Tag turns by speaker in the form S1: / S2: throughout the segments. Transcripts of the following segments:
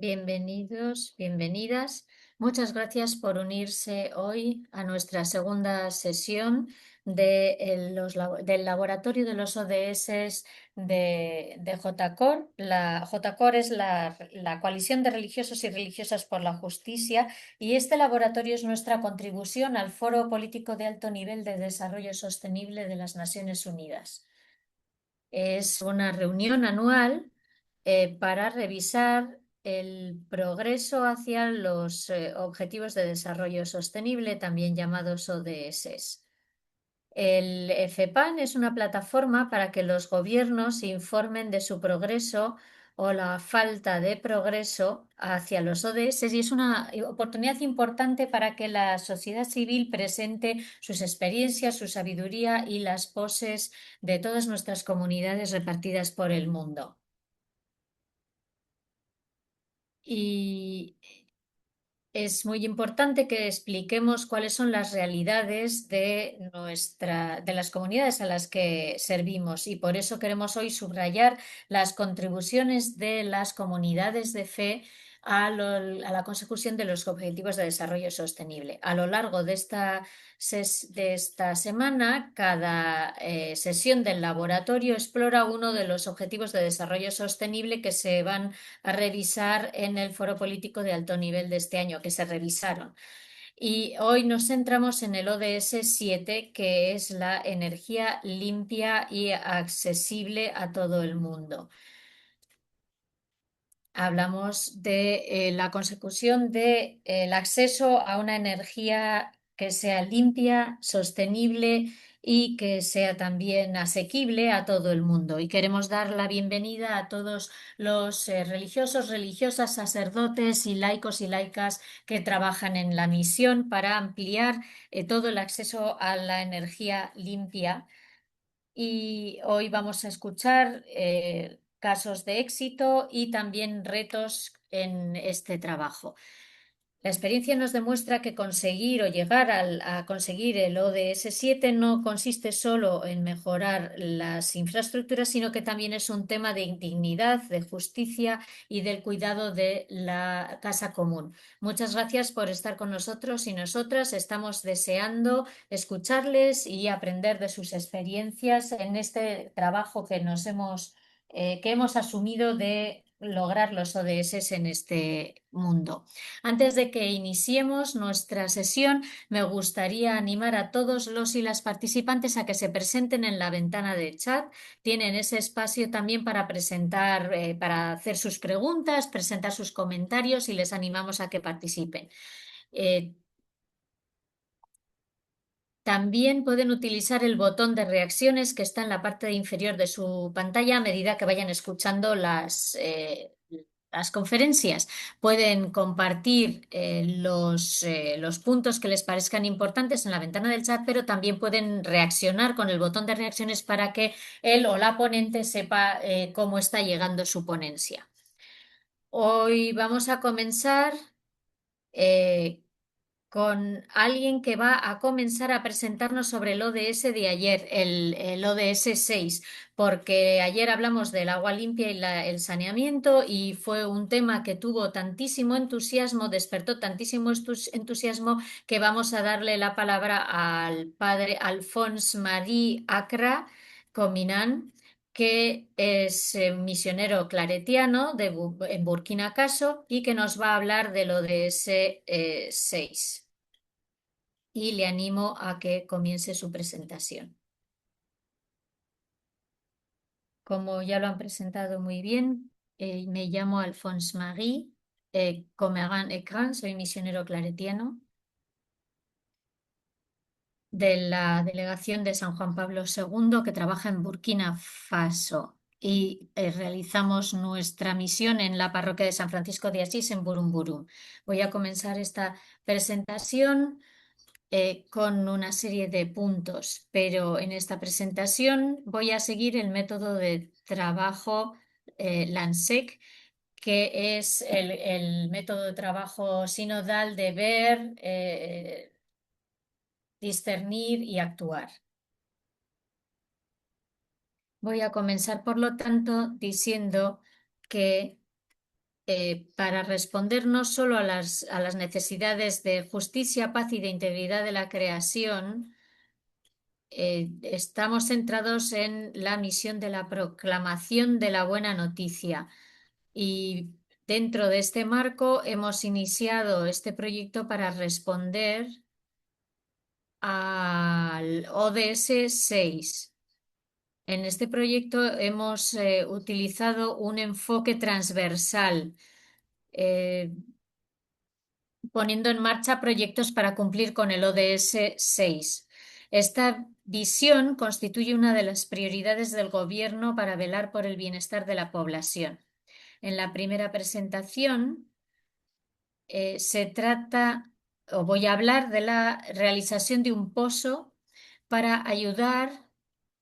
S1: Bienvenidos, bienvenidas. Muchas gracias por unirse hoy a nuestra segunda sesión del Laboratorio de los ODS de JCOR. La JCOR es la Coalición de Religiosos y Religiosas por la Justicia, y este laboratorio es nuestra contribución al Foro Político de Alto Nivel de Desarrollo Sostenible de las Naciones Unidas. Es una reunión anual para revisar el progreso hacia los Objetivos de Desarrollo Sostenible, también llamados ODS. El FEPAN es una plataforma para que los gobiernos informen de su progreso o la falta de progreso hacia los ODS, y es una oportunidad importante para que la sociedad civil presente sus experiencias, su sabiduría y las poses de todas nuestras comunidades repartidas por el mundo. Y es muy importante que expliquemos cuáles son las realidades de las comunidades a las que servimos, y por eso queremos hoy subrayar las contribuciones de las comunidades de fe a la consecución de los objetivos de desarrollo sostenible. A lo largo de esta semana, cada sesión del laboratorio explora uno de los objetivos de desarrollo sostenible que se van a revisar en el Foro Político de Alto Nivel de este año, que se revisaron. Y hoy nos centramos en el ODS 7, que es la energía limpia y accesible a todo el mundo. Hablamos de la consecución del acceso a una energía que sea limpia, sostenible y que sea también asequible a todo el mundo. Y queremos dar la bienvenida a todos los religiosos, religiosas, sacerdotes y laicas que trabajan en la misión para ampliar todo el acceso a la energía limpia. Y hoy vamos a escuchar casos de éxito y también retos en este trabajo. La experiencia nos demuestra que conseguir o llegar a conseguir el ODS 7 no consiste solo en mejorar las infraestructuras, sino que también es un tema de dignidad, de justicia y del cuidado de la casa común. Muchas gracias por estar con nosotros y nosotras. Estamos deseando escucharles y aprender de sus experiencias en este trabajo que hemos asumido de lograr los ODS en este mundo. Antes de que iniciemos nuestra sesión, me gustaría animar a todos los y las participantes a que se presenten en la ventana de chat. Tienen ese espacio también para presentar, para hacer sus preguntas, presentar sus comentarios, y les animamos a que participen. Eh, También pueden utilizar el botón de reacciones que está en la parte inferior de su pantalla a medida que vayan escuchando las conferencias. Pueden compartir los puntos que les parezcan importantes en la ventana del chat, pero también pueden reaccionar con el botón de reacciones para que él o la ponente sepa cómo está llegando su ponencia. Hoy vamos a comenzar eh, con alguien que va a comenzar a presentarnos sobre el ODS de ayer, el ODS 6, porque ayer hablamos del agua limpia y el saneamiento, y fue un tema que tuvo tantísimo entusiasmo, despertó tantísimo entusiasmo, que vamos a darle la palabra al padre Alphonse Marie Acra Cominan, que es misionero claretiano en Burkina Faso, y que nos va a hablar del ODS 6. Y le animo a que comience su presentación. Como ya lo han presentado muy bien, me llamo Alphonse Marie Comeran Ecran, soy misionero claretiano de la delegación de San Juan Pablo II, que trabaja en Burkina Faso, y realizamos nuestra misión en la parroquia de San Francisco de Asís en Burumburu. Voy a comenzar esta presentación con una serie de puntos, pero en esta presentación voy a seguir el método de trabajo LANSEC, que es el método de trabajo sinodal de ver, discernir y actuar. Voy a comenzar, por lo tanto, diciendo que para responder no solo a las necesidades de justicia, paz y de integridad de la creación, estamos centrados en la misión de la proclamación de la buena noticia. Y dentro de este marco hemos iniciado este proyecto para responder al ODS 6. En este proyecto hemos utilizado un enfoque transversal, eh, poniendo en marcha proyectos para cumplir con el ODS 6. Esta visión constituye una de las prioridades del Gobierno para velar por el bienestar de la población. En la primera presentación se trata, o voy a hablar de la realización de un pozo para ayudar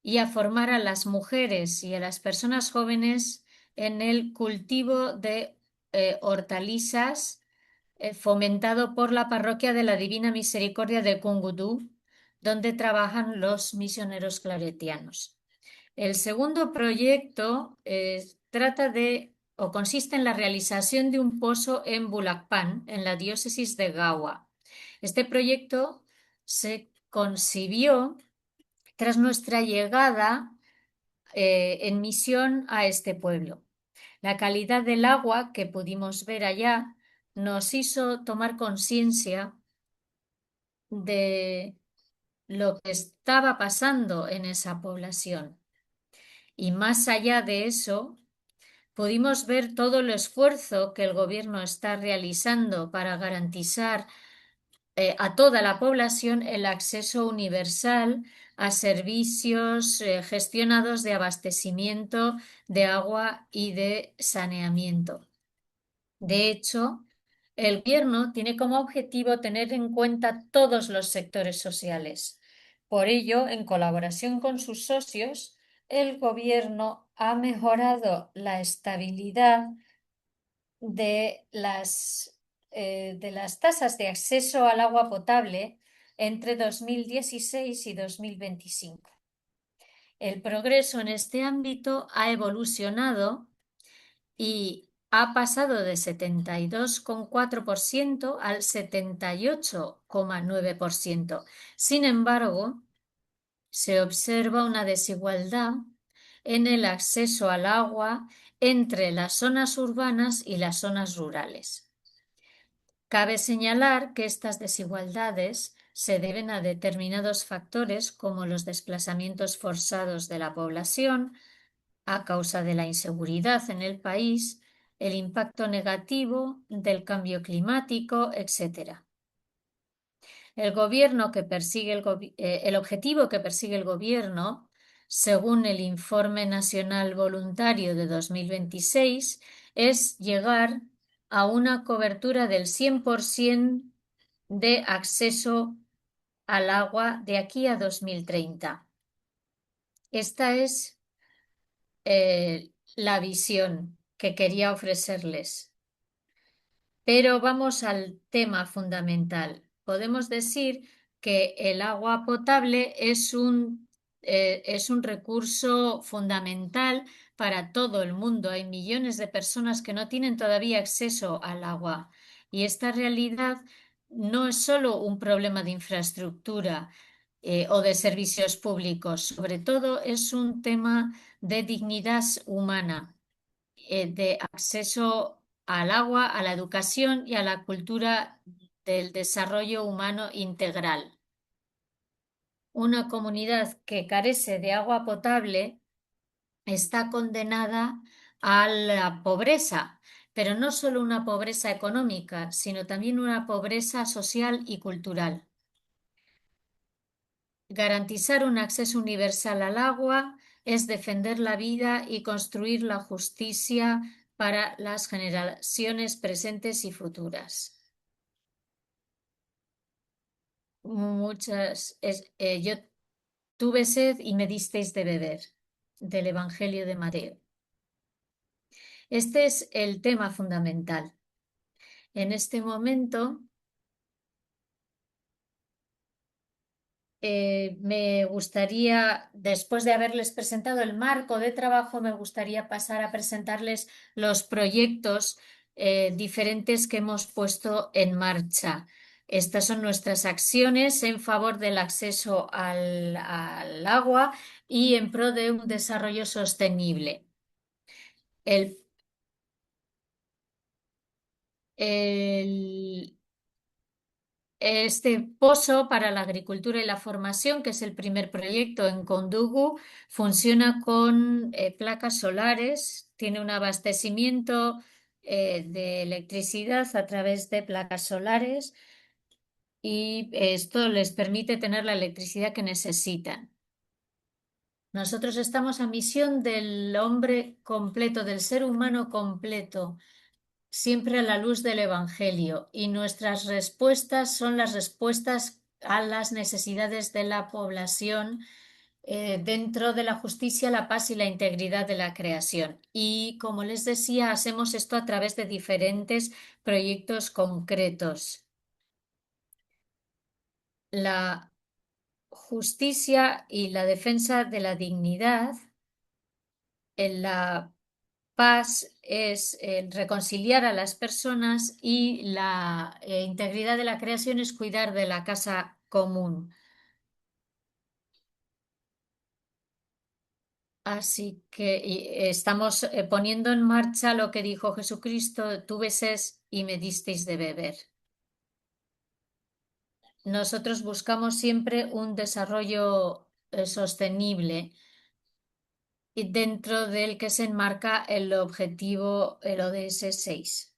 S1: y a formar a las mujeres y a las personas jóvenes en el cultivo de hortalizas fomentado por la Parroquia de la Divina Misericordia de Cungudú, donde trabajan los misioneros claretianos. El segundo proyecto trata de o consiste en la realización de un pozo en Bulacpan, en la diócesis de Gawa. Este proyecto se concibió tras nuestra llegada en misión a este pueblo. La calidad del agua que pudimos ver allá nos hizo tomar conciencia de lo que estaba pasando en esa población. Y más allá de eso, pudimos ver todo el esfuerzo que el gobierno está realizando para garantizar a toda la población el acceso universal a servicios gestionados de abastecimiento de agua y de saneamiento. De hecho, el gobierno tiene como objetivo tener en cuenta todos los sectores sociales. Por ello, en colaboración con sus socios, el gobierno ha mejorado la estabilidad de las tasas de acceso al agua potable entre 2016 y 2025. El progreso en este ámbito ha evolucionado y ha pasado de 72,4% al 78,9%. Sin embargo, se observa una desigualdad en el acceso al agua entre las zonas urbanas y las zonas rurales. Cabe señalar que estas desigualdades se deben a determinados factores como los desplazamientos forzados de la población a causa de la inseguridad en el país, el impacto negativo del cambio climático, etc. El objetivo que persigue el gobierno, según el Informe Nacional Voluntario de 2026, es llegar a una cobertura del 100% de acceso al agua de aquí a 2030. Esta es la visión que quería ofrecerles. Pero vamos al tema fundamental. Podemos decir que el agua potable es un recurso fundamental para todo el mundo. Hay millones de personas que no tienen todavía acceso al agua. Y esta realidad no es solo un problema de infraestructura o de servicios públicos, sobre todo es un tema de dignidad humana, de acceso al agua, a la educación y a la cultura del desarrollo humano integral. Una comunidad que carece de agua potable está condenada a la pobreza, pero no solo una pobreza económica, sino también una pobreza social y cultural. Garantizar un acceso universal al agua es defender la vida y construir la justicia para las generaciones presentes y futuras. Yo tuve sed y me disteis de beber, del Evangelio de Mateo. Este es el tema fundamental. En este momento me gustaría, después de haberles presentado el marco de trabajo, me gustaría pasar a presentarles los proyectos diferentes que hemos puesto en marcha. Estas son nuestras acciones en favor del acceso al agua y en pro de un desarrollo sostenible. El, el- Este pozo para la agricultura y la formación, que es el primer proyecto en Kondugu, funciona con placas solares, tiene un abastecimiento de electricidad a través de placas solares y esto les permite tener la electricidad que necesitan. Nosotros estamos a misión del hombre completo, del ser humano completo, siempre a la luz del Evangelio, y nuestras respuestas son las respuestas a las necesidades de la población dentro de la justicia, la paz y la integridad de la creación. Y como les decía, hacemos esto a través de diferentes proyectos concretos. La justicia y la defensa de la dignidad, en la paz es reconciliar a las personas y la integridad de la creación es cuidar de la casa común. Así que estamos poniendo en marcha lo que dijo Jesucristo: tuve sed y me disteis de beber. Nosotros buscamos siempre un desarrollo sostenible y dentro del que se enmarca el objetivo, el ODS 6.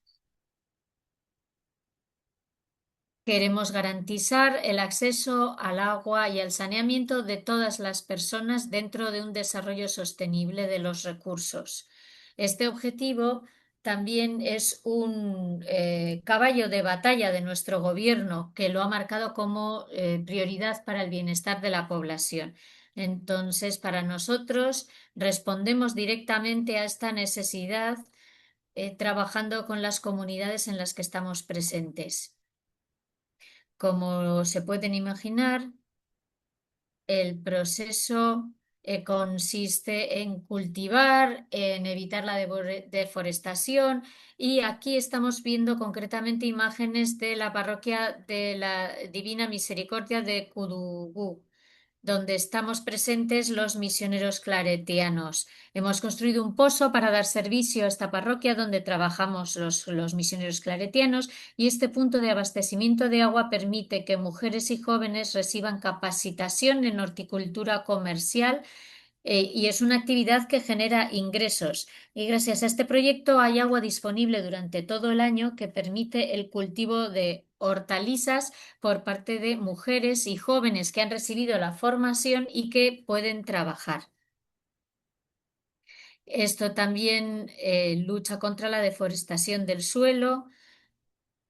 S1: Queremos garantizar el acceso al agua y al saneamiento de todas las personas dentro de un desarrollo sostenible de los recursos. Este objetivo también es un caballo de batalla de nuestro gobierno, que lo ha marcado como prioridad para el bienestar de la población. Entonces, para nosotros, respondemos directamente a esta necesidad trabajando con las comunidades en las que estamos presentes. Como se pueden imaginar, el proceso consiste en cultivar, en evitar la deforestación, y aquí estamos viendo concretamente imágenes de la parroquia de la Divina Misericordia de Kudugú, donde estamos presentes los misioneros claretianos. Hemos construido un pozo para dar servicio a esta parroquia donde trabajamos los misioneros claretianos, y este punto de abastecimiento de agua permite que mujeres y jóvenes reciban capacitación en horticultura comercial y es una actividad que genera ingresos. Y gracias a este proyecto hay agua disponible durante todo el año que permite el cultivo de hortalizas por parte de mujeres y jóvenes que han recibido la formación y que pueden trabajar. Esto también lucha contra la deforestación del suelo.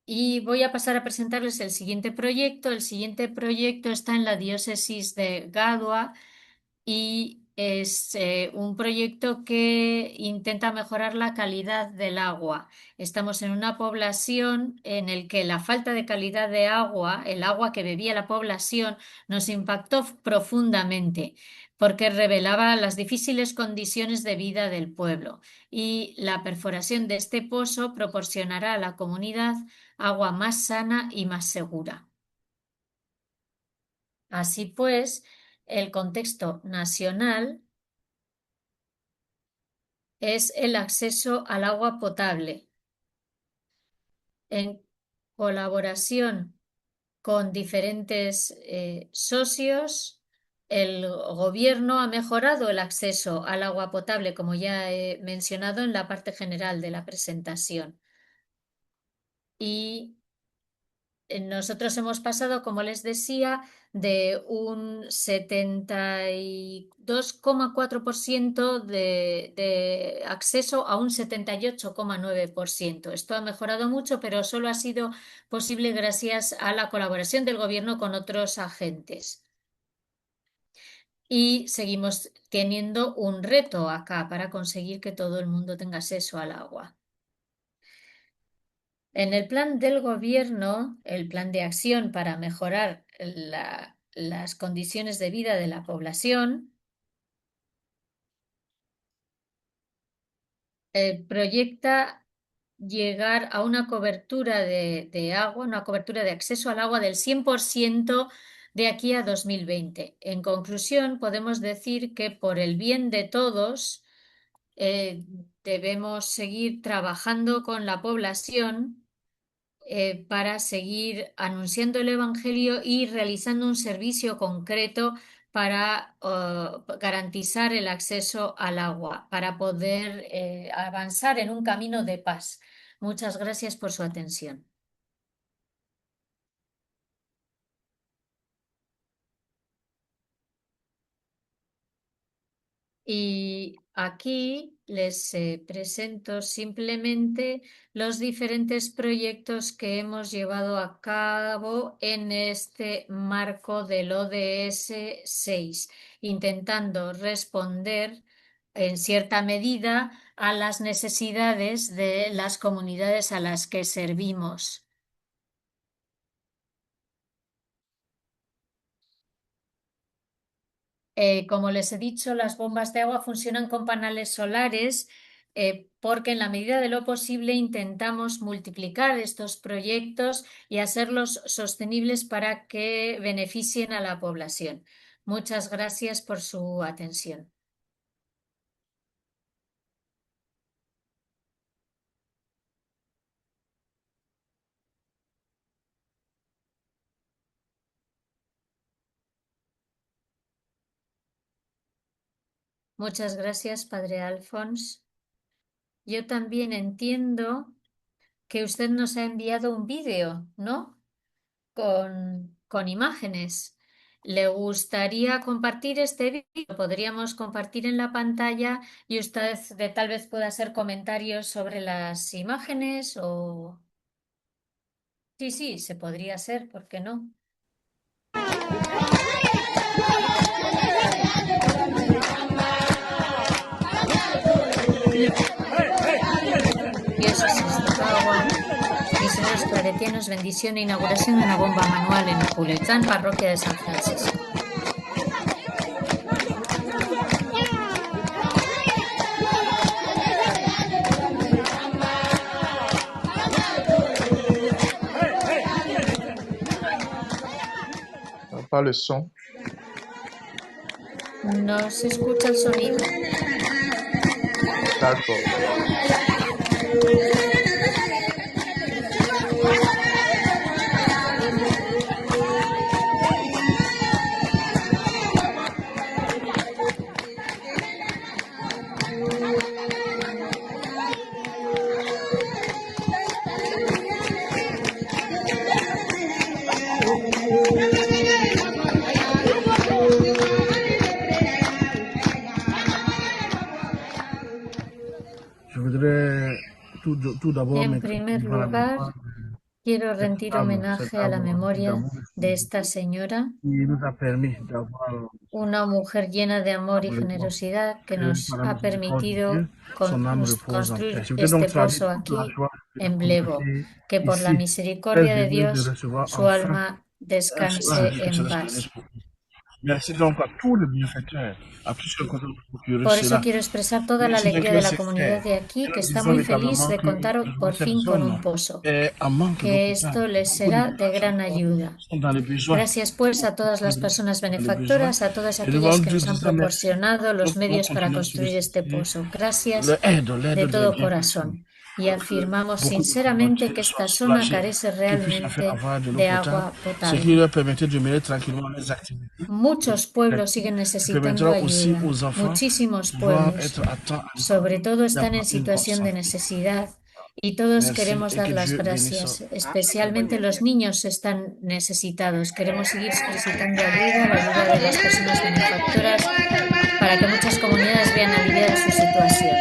S1: Y voy a pasar a presentarles el siguiente proyecto. El siguiente proyecto está en la diócesis de Gadua y es un proyecto que intenta mejorar la calidad del agua. Estamos en una población en el que la falta de calidad de agua, el agua que bebía la población, nos impactó profundamente porque revelaba las difíciles condiciones de vida del pueblo, y la perforación de este pozo proporcionará a la comunidad agua más sana y más segura. Así pues, el contexto nacional es el acceso al agua potable. En colaboración con diferentes socios, el gobierno ha mejorado el acceso al agua potable, como ya he mencionado en la parte general de la presentación. Y nosotros hemos pasado, como les decía, de un 72,4% de acceso a un 78,9%. Esto ha mejorado mucho, pero solo ha sido posible gracias a la colaboración del gobierno con otros agentes. Y seguimos teniendo un reto acá para conseguir que todo el mundo tenga acceso al agua. En el plan del gobierno, el plan de acción para mejorar las condiciones de vida de la población, proyecta llegar a una cobertura de agua, una cobertura de acceso al agua del 100% de aquí a 2020. En conclusión, podemos decir que por el bien de todos, eh, debemos seguir trabajando con la población para seguir anunciando el Evangelio y realizando un servicio concreto para garantizar el acceso al agua, para poder avanzar en un camino de paz. Muchas gracias por su atención. Y aquí les presento simplemente los diferentes proyectos que hemos llevado a cabo en este marco del ODS 6, intentando responder en cierta medida a las necesidades de las comunidades a las que servimos. Como les he dicho, las bombas de agua funcionan con paneles solares porque en la medida de lo posible intentamos multiplicar estos proyectos y hacerlos sostenibles para que beneficien a la población. Muchas gracias por su atención. Muchas gracias, Padre Alfons. Yo también entiendo que usted nos ha enviado un vídeo, ¿no? Con imágenes. ¿Le gustaría compartir este vídeo? Lo podríamos compartir en la pantalla y usted tal vez pueda hacer comentarios sobre las imágenes o... Sí, sí, se podría hacer, ¿por qué no? Dios es agua. Misioneros claretianos, bendición e inauguración de una bomba manual en Julián, parroquia de San Francisco.
S2: Pas le son.
S1: No se escucha el sonido.
S2: D'accord.
S1: En primer lugar, quiero rendir homenaje a la memoria de esta señora, una mujer llena de amor y generosidad que nos ha permitido construir este pozo aquí en Blevo, que por la misericordia de Dios su alma descanse en paz. Por eso quiero expresar toda la alegría de la comunidad de aquí, que está muy feliz de contar por fin con un pozo, que esto les será de gran ayuda. Gracias pues a todas las personas benefactoras, a todas aquellas que nos han proporcionado los medios para construir este pozo. Gracias de todo corazón. Y afirmamos sinceramente que esta zona carece realmente de agua potable. Muchos pueblos siguen necesitando ayuda, muchísimos pueblos, sobre todo están en situación de necesidad y todos queremos dar las gracias, especialmente los niños están necesitados. Queremos seguir solicitando ayuda, la ayuda de las personas benefactoras, para que muchas comunidades vean aliviada su situación.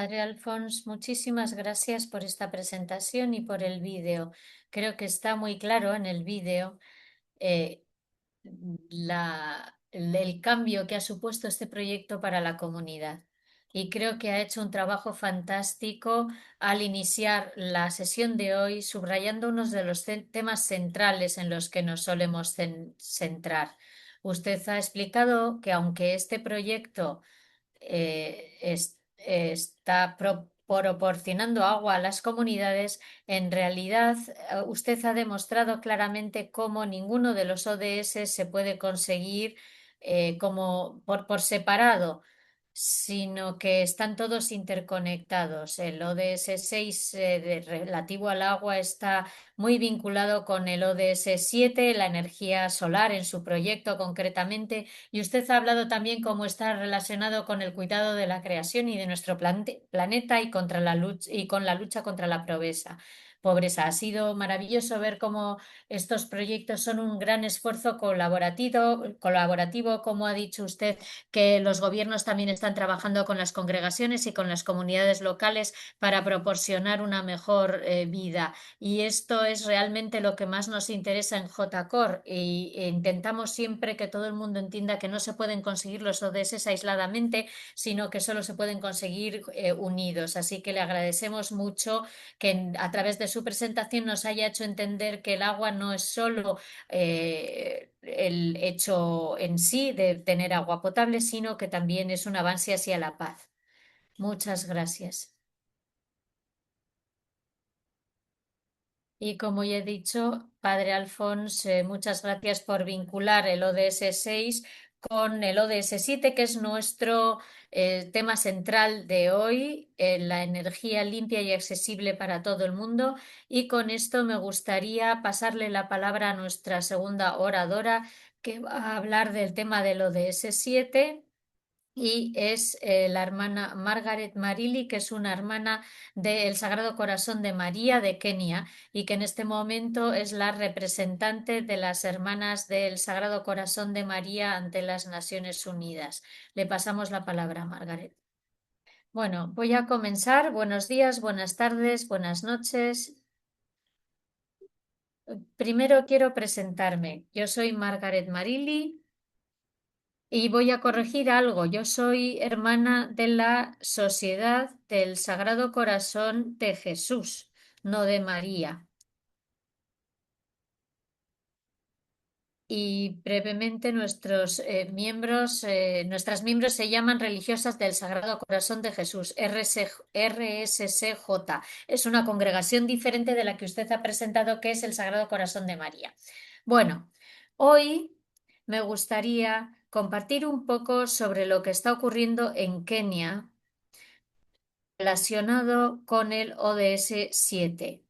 S1: Padre Alfons, muchísimas gracias por esta presentación y por el vídeo. Creo que está muy claro en el vídeo eh, el cambio que ha supuesto este proyecto para la comunidad. Y creo que ha hecho un trabajo fantástico al iniciar la sesión de hoy, subrayando unos de los temas centrales en los que nos solemos centrar. Usted ha explicado que aunque este proyecto está proporcionando agua a las comunidades, en realidad usted ha demostrado claramente cómo ninguno de los ODS se puede conseguir como por separado, sino que están todos interconectados. El ODS 6 relativo al agua está muy vinculado con el ODS 7, la energía solar en su proyecto concretamente, y usted ha hablado también cómo está relacionado con el cuidado de la creación y de nuestro planeta y contra la lucha, y con la lucha contra la pobreza. Ha sido maravilloso ver cómo estos proyectos son un gran esfuerzo colaborativo, como ha dicho usted, que los gobiernos también están trabajando con las congregaciones y con las comunidades locales para proporcionar una mejor vida. Y esto es realmente lo que más nos interesa en JCOR. E intentamos siempre que todo el mundo entienda que no se pueden conseguir los ODS aisladamente, sino que solo se pueden conseguir unidos. Así que le agradecemos mucho que a través de su presentación nos haya hecho entender que el agua no es solo el hecho en sí de tener agua potable, sino que también es un avance hacia la paz. Muchas gracias. Y como ya he dicho, Padre Alfons, muchas gracias por vincular el ODS 6 con el ODS 7, que es nuestro tema central de hoy, la energía limpia y accesible para todo el mundo. Y con esto me gustaría pasarle la palabra a nuestra segunda oradora, que va a hablar del tema del ODS 7 y es la hermana Margaret Marili, que es una hermana del Sagrado Corazón de María de Kenia y que en este momento es la representante de las hermanas del Sagrado Corazón de María ante las Naciones Unidas. Le pasamos la palabra a Margaret. Bueno, voy a comenzar. Buenos días, buenas tardes, buenas noches. Primero quiero presentarme. Yo soy Margaret Marili. Y voy a corregir algo. Yo soy hermana de la Sociedad del Sagrado Corazón de Jesús, no de María. Y brevemente nuestras miembros se llaman religiosas del Sagrado Corazón de Jesús, RSCJ. Es una congregación diferente de la que usted ha presentado, que es el Sagrado Corazón de María. Bueno, hoy me gustaría compartir un poco sobre lo que está ocurriendo en Kenia relacionado con el ODS 7.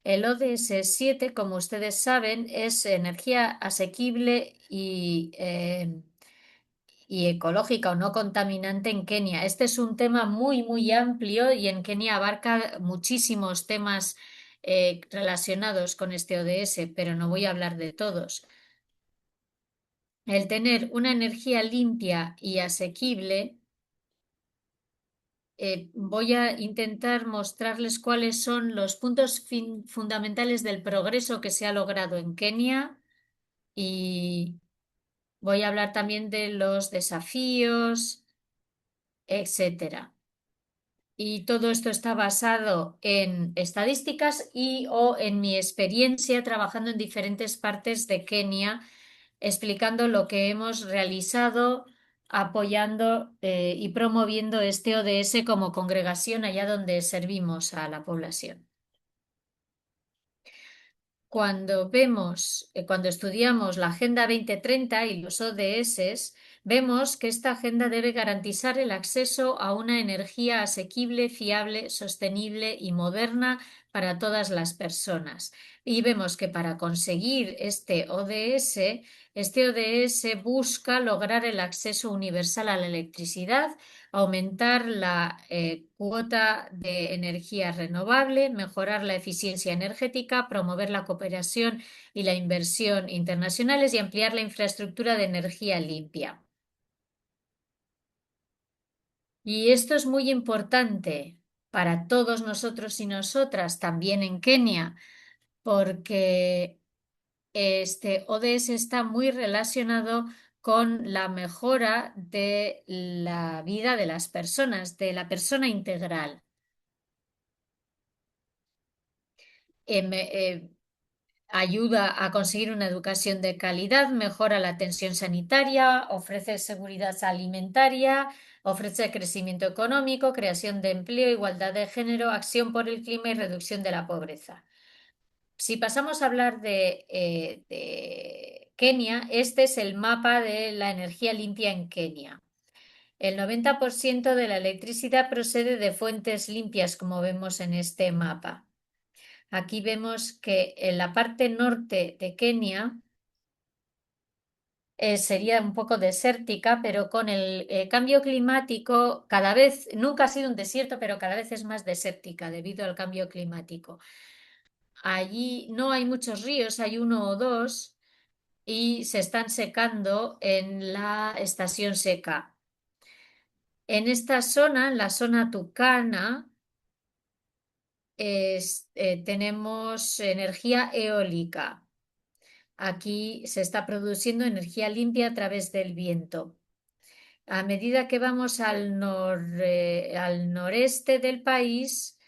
S1: El ODS 7, como ustedes saben, es energía asequible y ecológica o no contaminante en Kenia. Este es un tema muy, muy amplio y en Kenia abarca muchísimos temas relacionados con este ODS, pero no voy a hablar de todos. El tener una energía limpia y asequible, voy a intentar mostrarles cuáles son los puntos fundamentales del progreso que se ha logrado en Kenia y voy a hablar también de los desafíos, etcétera. Y todo esto está basado en estadísticas y o en mi experiencia trabajando en diferentes partes de Kenia, explicando lo que hemos realizado, apoyando y promoviendo este ODS como congregación allá donde servimos a la población. Cuando estudiamos la Agenda 2030 y los ODS, vemos que esta agenda debe garantizar el acceso a una energía asequible, fiable, sostenible y moderna para todas las personas. Y vemos que para conseguir este ODS busca lograr el acceso universal a la electricidad, aumentar la cuota de energía renovable, mejorar la eficiencia energética, promover la cooperación y la inversión internacionales y ampliar la infraestructura de energía limpia. Y esto es muy importante para todos nosotros y nosotras, también en Kenia, porque este ODS está muy relacionado con la mejora de la vida de las personas, de la persona integral. Em, eh, Ayuda a conseguir una educación de calidad, mejora la atención sanitaria, ofrece seguridad alimentaria, ofrece crecimiento económico, creación de empleo, igualdad de género, acción por el clima y reducción de la pobreza. Si pasamos a hablar de Kenia, este es el mapa de la energía limpia en Kenia. El 90% de la electricidad procede de fuentes limpias, como vemos en este mapa. Aquí vemos que en la parte norte de Kenia sería un poco desértica, pero con el cambio climático cada vez, nunca ha sido un desierto, pero cada vez es más desértica debido al cambio climático. Allí no hay muchos ríos, hay uno o dos y se están secando en la estación seca. En esta zona, en la zona tucana, tenemos energía eólica. Aquí se está produciendo energía limpia a través del viento. A medida que vamos al noreste del país,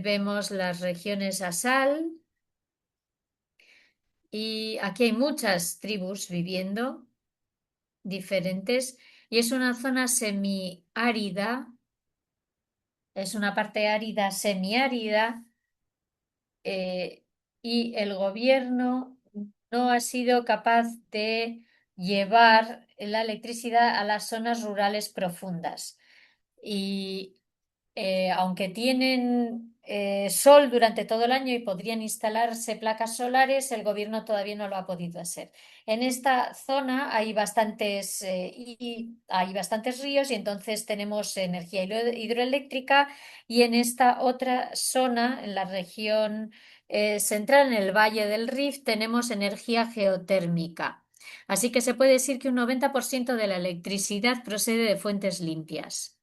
S1: vemos las regiones Asal y aquí hay muchas tribus viviendo diferentes y es una zona semiárida, es una parte árida semiárida eh, y el gobierno no ha sido capaz de llevar la electricidad a las zonas rurales profundas. Y aunque tienen sol durante todo el año y podrían instalarse placas solares, el gobierno todavía no lo ha podido hacer. En esta zona hay bastantes ríos y entonces tenemos energía hidroeléctrica y en esta otra zona, en la región central, en el Valle del Rift, tenemos energía geotérmica. Así que se puede decir que un 90% de la electricidad procede de fuentes limpias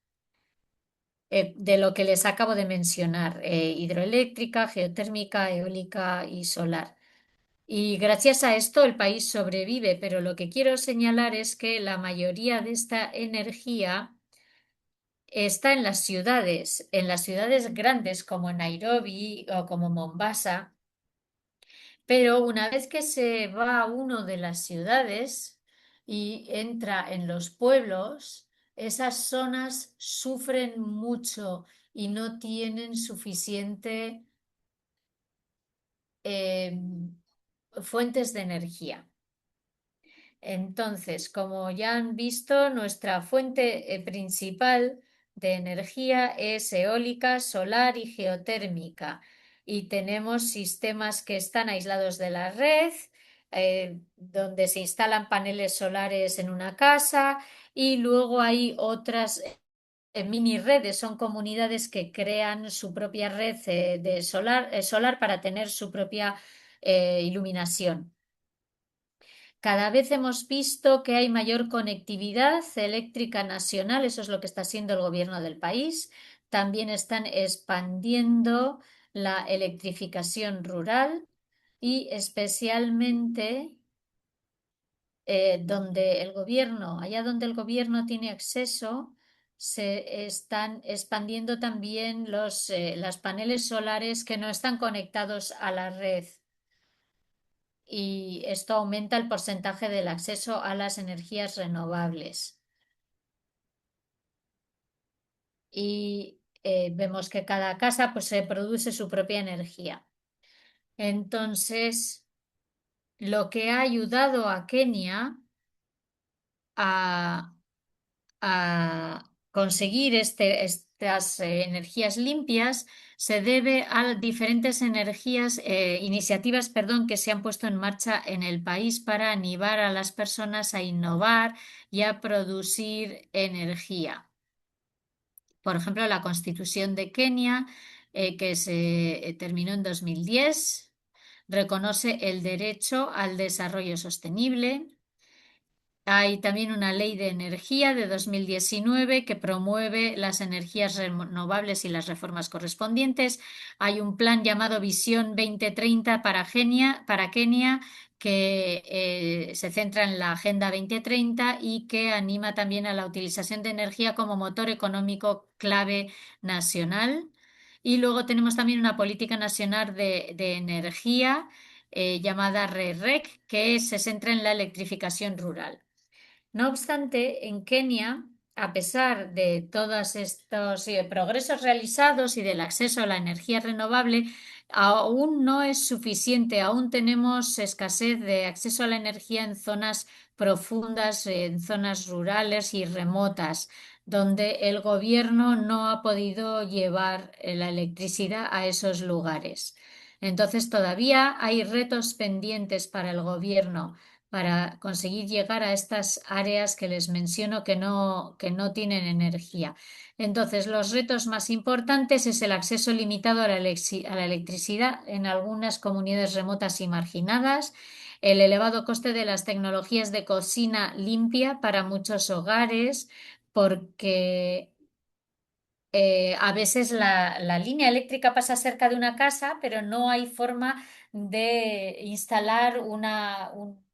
S1: de lo que les acabo de mencionar, hidroeléctrica, geotérmica, eólica y solar. Y gracias a esto el país sobrevive, pero lo que quiero señalar es que la mayoría de esta energía está en las ciudades grandes como Nairobi o como Mombasa, pero una vez que se va a uno de las ciudades y entra en los pueblos, esas zonas sufren mucho y no tienen suficiente eh, fuentes de energía. Entonces, como ya han visto, nuestra fuente principal de energía es eólica, solar y geotérmica. Y tenemos sistemas que están aislados de la red, donde se instalan paneles solares en una casa y luego hay otras mini redes, son comunidades que crean su propia red de solar para tener su propia iluminación. Cada vez hemos visto que hay mayor conectividad eléctrica nacional, eso es lo que está haciendo el gobierno del país. También están expandiendo la electrificación rural y especialmente allá donde el gobierno tiene acceso, se están expandiendo también las paneles solares que no están conectados a la red y esto aumenta el porcentaje del acceso a las energías renovables. Y vemos que cada casa pues, se produce su propia energía. Entonces, lo que ha ayudado a Kenia a, a conseguir estas energías limpias se debe a diferentes iniciativas, perdón, que se han puesto en marcha en el país para animar a las personas a innovar y a producir energía. Por ejemplo, la Constitución de Kenia, que se terminó en 2010, reconoce el derecho al desarrollo sostenible Hay también una ley de energía de 2019 que promueve las energías renovables y las reformas correspondientes. Hay un plan llamado Visión 2030 para Kenia que se centra en la Agenda 2030 y que anima también a la utilización de energía como motor económico clave nacional. Y luego tenemos también una política nacional de energía llamada REREC, que se centra en la electrificación rural. No obstante, en Kenia, a pesar de todos estos progresos realizados y del acceso a la energía renovable, aún no es suficiente. Aún tenemos escasez de acceso a la energía en zonas profundas, en zonas rurales y remotas, donde el gobierno no ha podido llevar la electricidad a esos lugares. Entonces, todavía hay retos pendientes para el gobierno para conseguir llegar a estas áreas que les menciono que no tienen energía. Entonces, los retos más importantes es el acceso limitado a a la electricidad en algunas comunidades remotas y marginadas, el elevado coste de las tecnologías de cocina limpia para muchos hogares, porque a veces la línea eléctrica pasa cerca de una casa, pero no hay forma de instalar un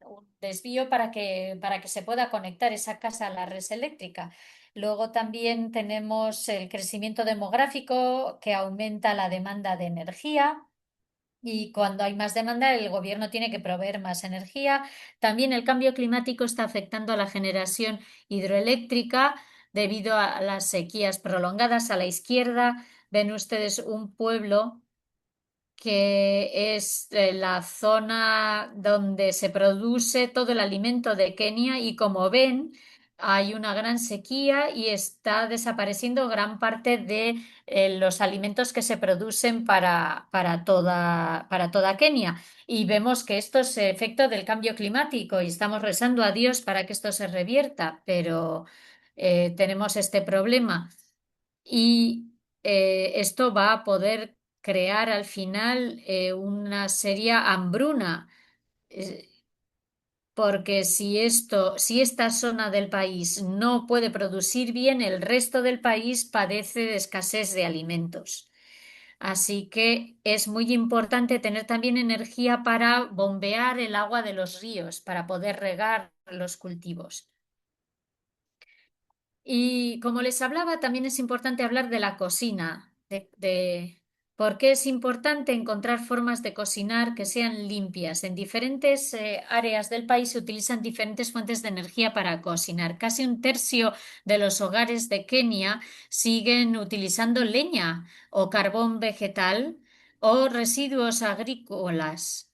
S1: desvío para que se pueda conectar esa casa a la red eléctrica. Luego también tenemos el crecimiento demográfico que aumenta la demanda de energía. Y cuando hay más demanda, el gobierno tiene que proveer más energía. También el cambio climático está afectando a la generación hidroeléctrica debido a las sequías prolongadas. A la izquierda ven ustedes un pueblo que es la zona donde se produce todo el alimento de Kenia y como ven, hay una gran sequía y está desapareciendo gran parte de los alimentos que se producen para toda Kenia. Y vemos que esto es efecto del cambio climático y estamos rezando a Dios para que esto se revierta, pero tenemos este problema. Y esto va a poder crear al final una seria hambruna, eh, porque si esta zona del país no puede producir bien, el resto del país padece de escasez de alimentos. Así que es muy importante tener también energía para bombear el agua de los ríos, para poder regar los cultivos. Y como les hablaba, también es importante hablar de la cocina, de por qué es importante encontrar formas de cocinar que sean limpias. En diferentes áreas del país se utilizan diferentes fuentes de energía para cocinar. Casi un tercio de los hogares de Kenia siguen utilizando leña o carbón vegetal o residuos agrícolas.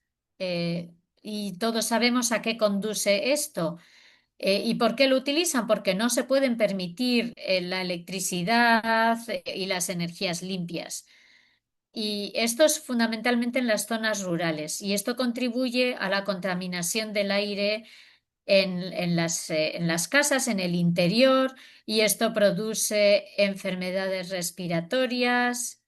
S1: Y todos sabemos a qué conduce esto. ¿Y por qué lo utilizan? Porque no se pueden permitir la electricidad y las energías limpias. Y esto es fundamentalmente en las zonas rurales. Y esto contribuye a la contaminación del aire en las casas, en el interior, y esto produce enfermedades respiratorias,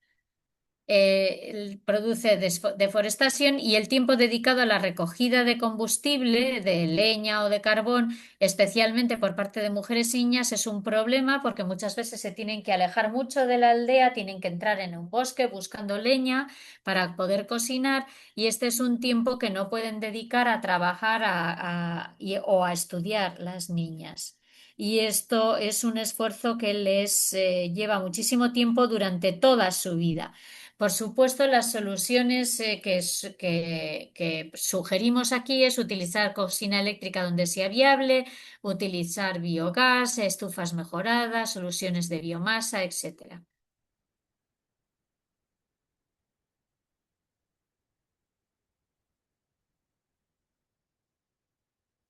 S1: produce deforestación y el tiempo dedicado a la recogida de combustible, de leña o de carbón, especialmente por parte de mujeres y niñas, es un problema porque muchas veces se tienen que alejar mucho de la aldea, tienen que entrar en un bosque buscando leña para poder cocinar y este es un tiempo que no pueden dedicar a trabajar o a estudiar las niñas. Y esto es un esfuerzo que les lleva muchísimo tiempo durante toda su vida. Por supuesto, las soluciones que sugerimos aquí es utilizar cocina eléctrica donde sea viable, utilizar biogás, estufas mejoradas, soluciones de biomasa, etcétera.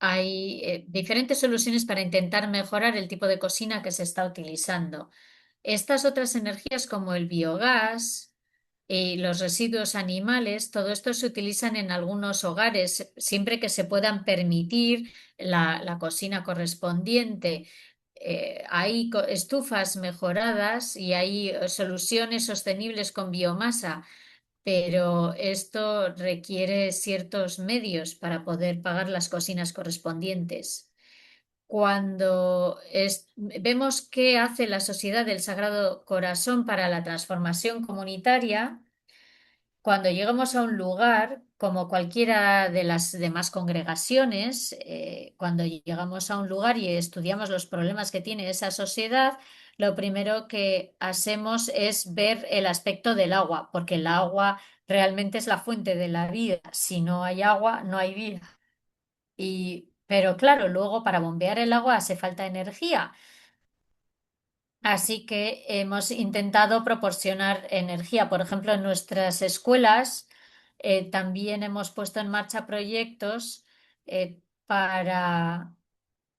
S1: Hay diferentes soluciones para intentar mejorar el tipo de cocina que se está utilizando. Estas otras energías como el biogás y los residuos animales, todo esto se utilizan en algunos hogares siempre que se puedan permitir la cocina correspondiente. Hay estufas mejoradas y hay soluciones sostenibles con biomasa, pero esto requiere ciertos medios para poder pagar las cocinas correspondientes. vemos qué hace la Sociedad del Sagrado Corazón para la transformación comunitaria, cuando llegamos a un lugar, como cualquiera de las demás congregaciones, cuando llegamos a un lugar y estudiamos los problemas que tiene esa sociedad, lo primero que hacemos es ver el aspecto del agua, porque el agua realmente es la fuente de la vida. Si no hay agua, no hay vida. Pero claro, luego para bombear el agua hace falta energía. Así que hemos intentado proporcionar energía. Por ejemplo, en nuestras escuelas también hemos puesto en marcha proyectos para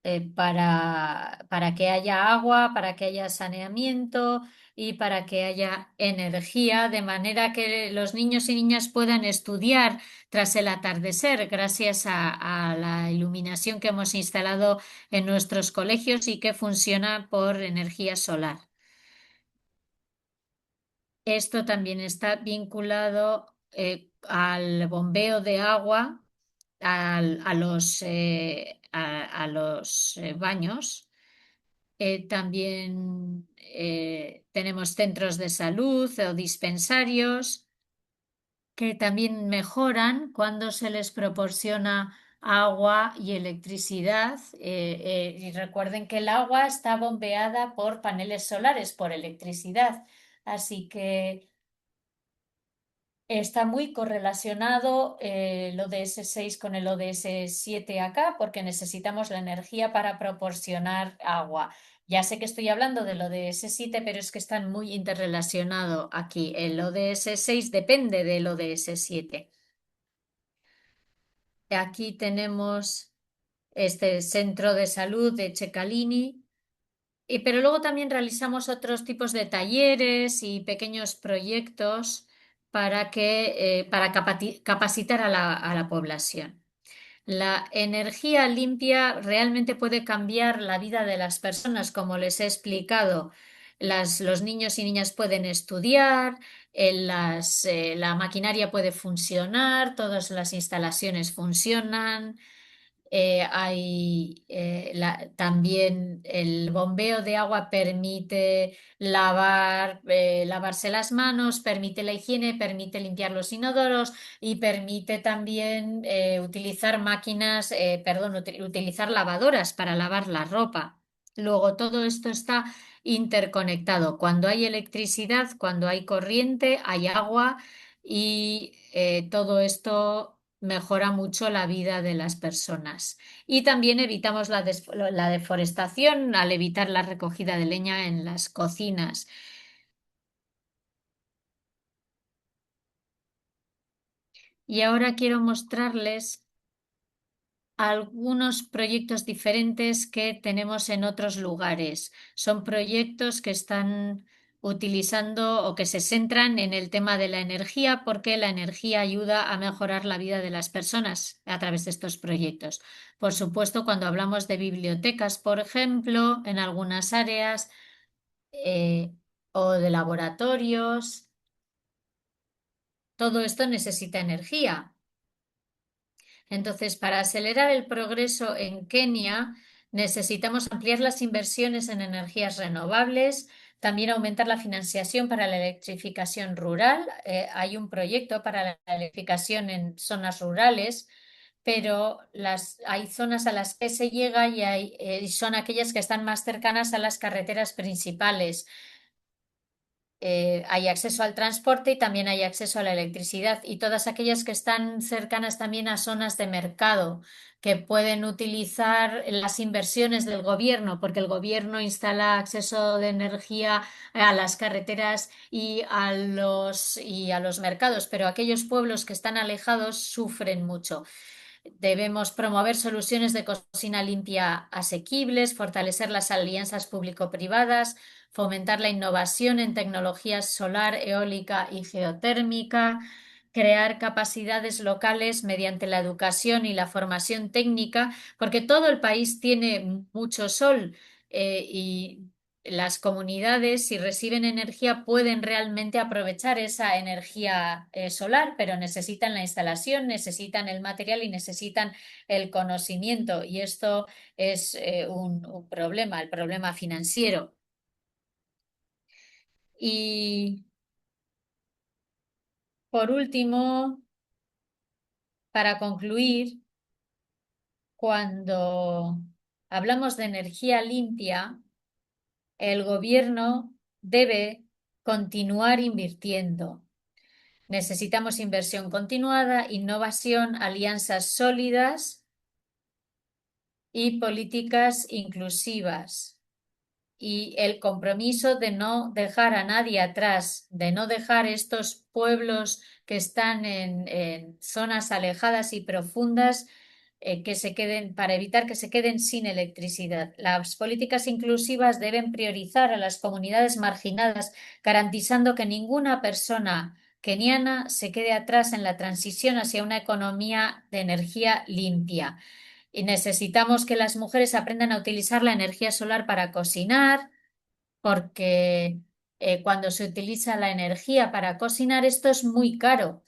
S1: para que haya agua, para que haya saneamiento y para que haya energía, de manera que los niños y niñas puedan estudiar tras el atardecer, gracias a la iluminación que hemos instalado en nuestros colegios y que funciona por energía solar. Esto también está vinculado al bombeo de agua a los baños. También tenemos centros de salud o dispensarios que también mejoran cuando se les proporciona agua y electricidad. Y recuerden que el agua está bombeada por paneles solares, por electricidad. Así que está muy correlacionado el ODS 6 con el ODS 7 acá, porque necesitamos la energía para proporcionar agua. Ya sé que estoy hablando del ODS 7, pero es que están muy interrelacionados aquí. El ODS 6 depende del ODS 7. Aquí tenemos este centro de salud de Checalini. Pero luego también realizamos otros tipos de talleres y pequeños proyectos para capacitar a la población. La energía limpia realmente puede cambiar la vida de las personas, como les he explicado. Los niños y niñas pueden estudiar, la maquinaria puede funcionar, todas las instalaciones funcionan. También el bombeo de agua permite lavarse las manos, permite la higiene, permite limpiar los inodoros y permite también utilizar lavadoras para lavar la ropa. Luego, todo esto está interconectado. Cuando hay electricidad, cuando hay corriente, hay agua y todo esto mejora mucho la vida de las personas. Y también evitamos la deforestación al evitar la recogida de leña en las cocinas. Y ahora quiero mostrarles algunos proyectos diferentes que tenemos en otros lugares. Son proyectos que están utilizando o que se centran en el tema de la energía porque la energía ayuda a mejorar la vida de las personas a través de estos proyectos. Por supuesto, cuando hablamos de bibliotecas, por ejemplo, en algunas áreas eh, o de laboratorios, todo esto necesita energía. Entonces, para acelerar el progreso en Kenia, necesitamos ampliar las inversiones en energías renovables, también aumentar la financiación para la electrificación rural. Hay un proyecto para la electrificación en zonas rurales, pero hay zonas a las que se llega y son aquellas que están más cercanas a las carreteras principales. Hay acceso al transporte y también hay acceso a la electricidad y todas aquellas que están cercanas también a zonas de mercado que pueden utilizar las inversiones del gobierno, porque el gobierno instala acceso de energía a las carreteras y a los mercados, pero aquellos pueblos que están alejados sufren mucho. Debemos promover soluciones de cocina limpia asequibles, fortalecer las alianzas público-privadas, fomentar la innovación en tecnologías solar, eólica y geotérmica, crear capacidades locales mediante la educación y la formación técnica, porque todo el país tiene mucho sol y las comunidades, si reciben energía, pueden realmente aprovechar esa energía solar, pero necesitan la instalación, necesitan el material y necesitan el conocimiento. Y esto es un problema, el problema financiero. Y por último, para concluir, cuando hablamos de energía limpia, el gobierno debe continuar invirtiendo. Necesitamos inversión continuada, innovación, alianzas sólidas y políticas inclusivas. Y el compromiso de no dejar a nadie atrás, de no dejar estos pueblos que están en zonas alejadas y profundas que se queden, para evitar que se queden sin electricidad. Las políticas inclusivas deben priorizar a las comunidades marginadas, garantizando que ninguna persona keniana se quede atrás en la transición hacia una economía de energía limpia. Y necesitamos que las mujeres aprendan a utilizar la energía solar para cocinar, porque cuando se utiliza la energía para cocinar, esto es muy caro.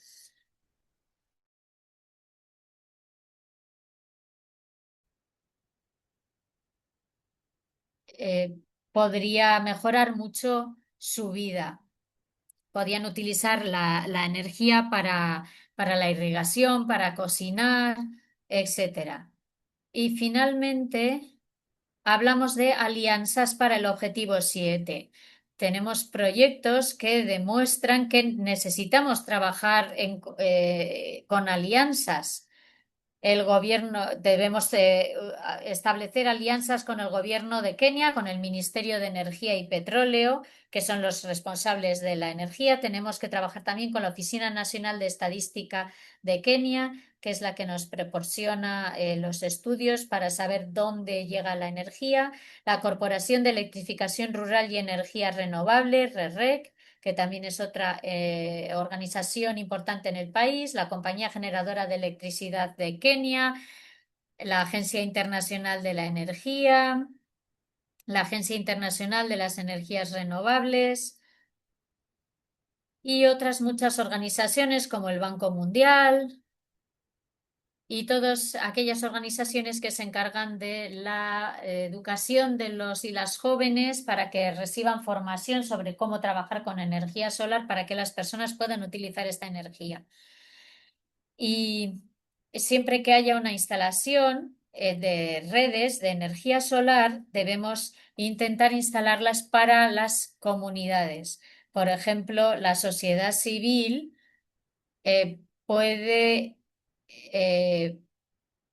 S1: Eh, Podría mejorar mucho su vida. Podían utilizar la energía para la irrigación, para cocinar, etcétera. Y finalmente, hablamos de alianzas para el objetivo 7. Tenemos proyectos que demuestran que necesitamos trabajar con alianzas. El gobierno, debemos establecer alianzas con el gobierno de Kenia, con el Ministerio de Energía y Petróleo, que son los responsables de la energía. Tenemos que trabajar también con la Oficina Nacional de Estadística de Kenia, que es la que nos proporciona los estudios para saber dónde llega la energía. La Corporación de Electrificación Rural y Energía Renovable, REREC, que también es otra organización importante en el país, la Compañía Generadora de Electricidad de Kenia, la Agencia Internacional de la Energía, la Agencia Internacional de las Energías Renovables y otras muchas organizaciones como el Banco Mundial y todas aquellas organizaciones que se encargan de la educación de los y las jóvenes para que reciban formación sobre cómo trabajar con energía solar para que las personas puedan utilizar esta energía. Y siempre que haya una instalación de redes de energía solar, debemos intentar instalarlas para las comunidades. Por ejemplo, la sociedad civil puede eh,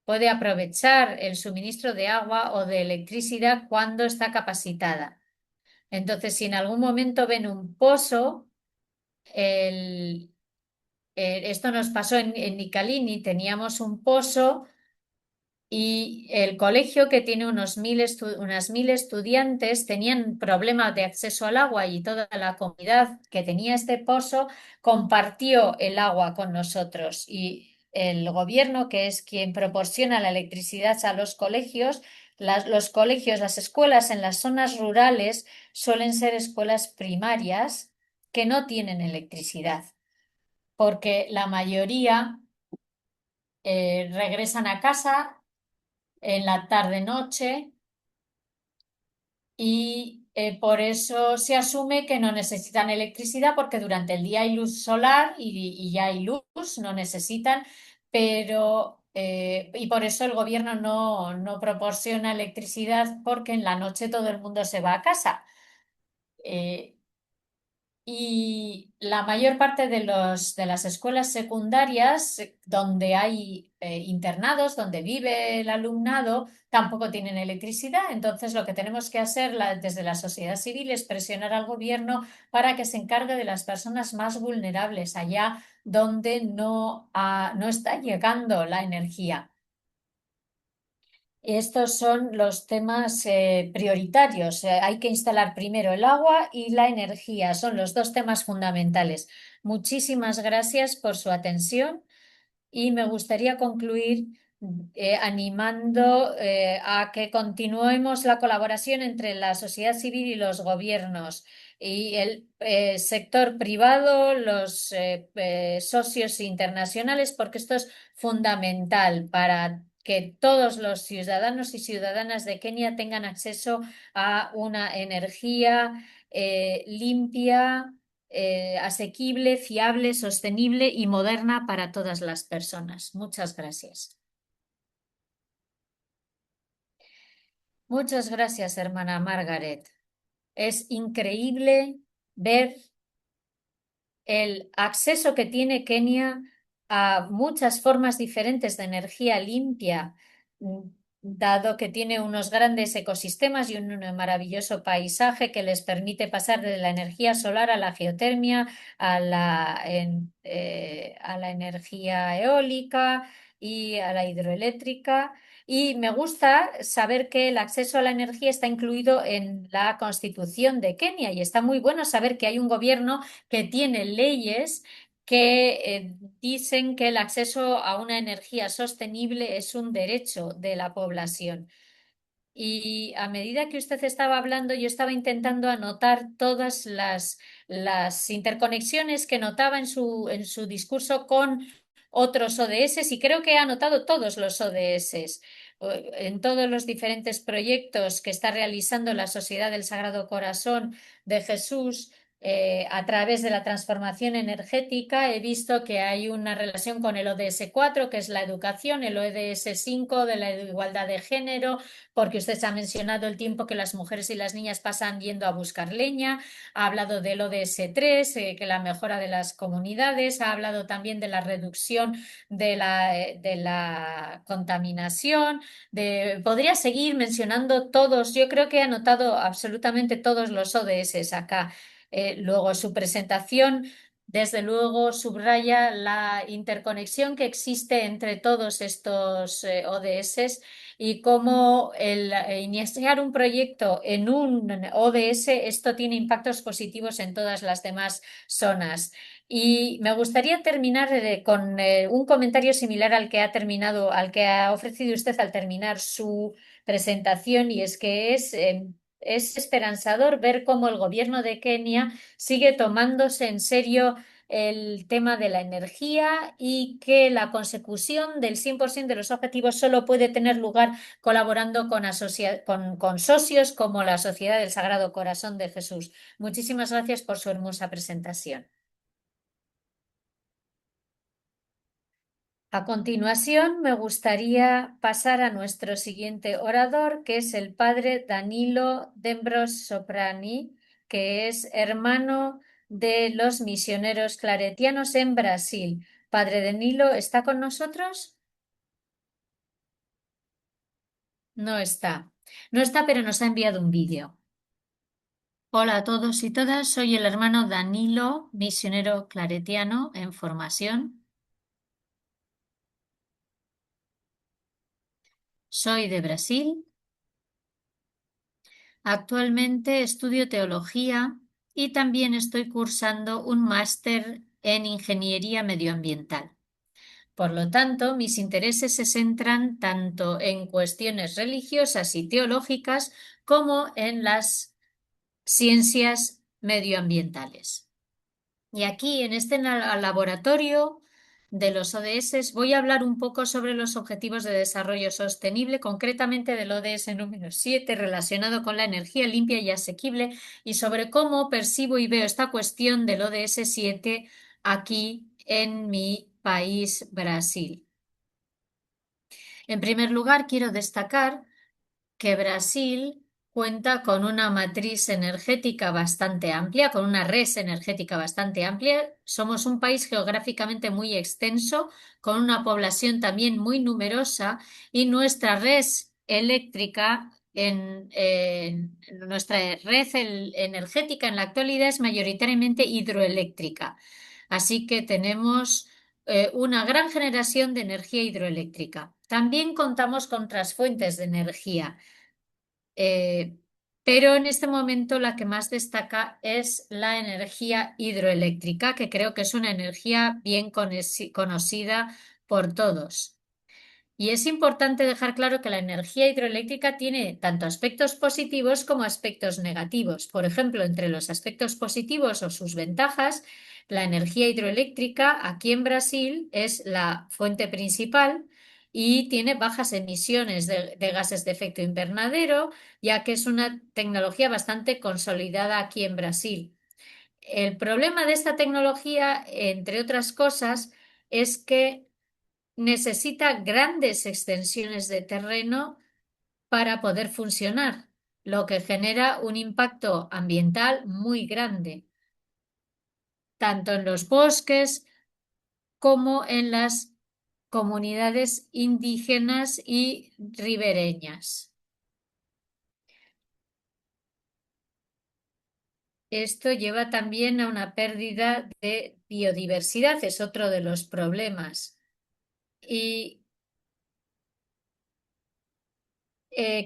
S1: puede aprovechar el suministro de agua o de electricidad cuando está capacitada. Entonces, si en algún momento ven un pozo, esto nos pasó en Nicalini, teníamos un pozo y el colegio, que tiene unas 1000 estudiantes, tenían problemas de acceso al agua y toda la comunidad que tenía este pozo compartió el agua con nosotros. Y el gobierno, que es quien proporciona la electricidad a los colegios, los colegios, las escuelas en las zonas rurales suelen ser escuelas primarias que no tienen electricidad, porque la mayoría regresan a casa en la tarde-noche y por eso se asume que no necesitan electricidad porque durante el día hay luz solar y ya hay luz, no necesitan, pero y por eso el gobierno no proporciona electricidad porque en la noche todo el mundo se va a casa. Eh, Y la mayor parte de las escuelas secundarias donde hay internados, donde vive el alumnado, tampoco tienen electricidad. Entonces, lo que tenemos que hacer desde la sociedad civil es presionar al gobierno para que se encargue de las personas más vulnerables, allá donde no está llegando la energía. Estos son los temas prioritarios. Hay que instalar primero el agua y la energía. Son los dos temas fundamentales. Muchísimas gracias por su atención y me gustaría concluir animando a que continuemos la colaboración entre la sociedad civil y los gobiernos y el sector privado, los socios internacionales, porque esto es fundamental para que todos los ciudadanos y ciudadanas de Kenia tengan acceso a una energía limpia, asequible, fiable, sostenible y moderna para todas las personas. Muchas gracias. Muchas gracias, hermana Margaret. Es increíble ver el acceso que tiene Kenia a muchas formas diferentes de energía limpia, mm, dado que tiene unos grandes ecosistemas y un maravilloso paisaje que les permite pasar de la energía solar a la geotermia, a la energía eólica y a la hidroeléctrica. Y me gusta saber que el acceso a la energía está incluido en la Constitución de Kenia y está muy bueno saber que hay un gobierno que tiene leyes que dicen que el acceso a una energía sostenible es un derecho de la población. Y a medida que usted estaba hablando, yo estaba intentando anotar todas las interconexiones que notaba en su discurso con otros ODS y creo que he anotado todos los ODS en todos los diferentes proyectos que está realizando la Sociedad del Sagrado Corazón de Jesús. A través de la transformación energética he visto que hay una relación con el ODS 4, que es la educación, el ODS 5 de la igualdad de género, porque usted ha mencionado el tiempo que las mujeres y las niñas pasan yendo a buscar leña, ha hablado del ODS 3, que la mejora de las comunidades, ha hablado también de la reducción de la contaminación, podría seguir mencionando todos, yo creo que he anotado absolutamente todos los ODS acá. Luego, su presentación, desde luego, subraya la interconexión que existe entre todos estos ODS y cómo el iniciar un proyecto en un ODS, esto tiene impactos positivos en todas las demás zonas. Y me gustaría terminar con un comentario similar al que ha terminado, al que ha ofrecido usted al terminar su presentación, y es que es esperanzador ver cómo el gobierno de Kenia sigue tomándose en serio el tema de la energía y que la consecución del 100% de los objetivos solo puede tener lugar colaborando con socios como la Sociedad del Sagrado Corazón de Jesús. Muchísimas gracias por su hermosa presentación. A continuación, me gustaría pasar a nuestro siguiente orador, que es el padre Danilo Dembros Soprani, que es hermano de los misioneros claretianos en Brasil. Padre Danilo, ¿está con nosotros? No está. No está, pero nos ha enviado un vídeo. Hola a todos y todas, soy el hermano Danilo, misionero claretiano en formación. Soy de Brasil. Actualmente estudio teología y también estoy cursando un máster en ingeniería medioambiental. Por lo tanto, mis intereses se centran tanto en cuestiones religiosas y teológicas como en las ciencias medioambientales. Y aquí, en este laboratorio de los ODS, voy a hablar un poco sobre los Objetivos de Desarrollo Sostenible, concretamente del ODS número 7, relacionado con la energía limpia y asequible, y sobre cómo percibo y veo esta cuestión del ODS 7 aquí en mi país, Brasil. En primer lugar, quiero destacar que Brasil cuenta con una matriz energética bastante amplia, con una red energética bastante amplia. Somos un país geográficamente muy extenso, con una población también muy numerosa y nuestra red eléctrica, nuestra red energética en la actualidad es mayoritariamente hidroeléctrica. Así que tenemos una gran generación de energía hidroeléctrica. También contamos con otras fuentes de energía. Eh, pero en este momento la que más destaca es la energía hidroeléctrica, que creo que es una energía bien conocida por todos. Y es importante dejar claro que la energía hidroeléctrica tiene tanto aspectos positivos como aspectos negativos. Por ejemplo, entre los aspectos positivos o sus ventajas, la energía hidroeléctrica aquí en Brasil es la fuente principal y tiene bajas emisiones de gases de efecto invernadero, ya que es una tecnología bastante consolidada aquí en Brasil. El problema de esta tecnología, entre otras cosas, es que necesita grandes extensiones de terreno para poder funcionar, lo que genera un impacto ambiental muy grande, tanto en los bosques como en las comunidades indígenas y ribereñas. Esto lleva también a una pérdida de biodiversidad, es otro de los problemas. Y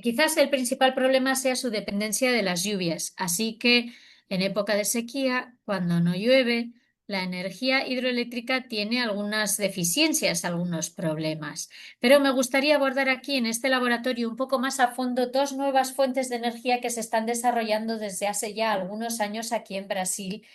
S1: quizás el principal problema sea su dependencia de las lluvias, así que en época de sequía, cuando no llueve, la energía hidroeléctrica tiene algunas deficiencias, algunos problemas. Pero me gustaría abordar aquí en este laboratorio un poco más a fondo dos nuevas fuentes de energía que se están desarrollando desde hace ya algunos años aquí en Brasil,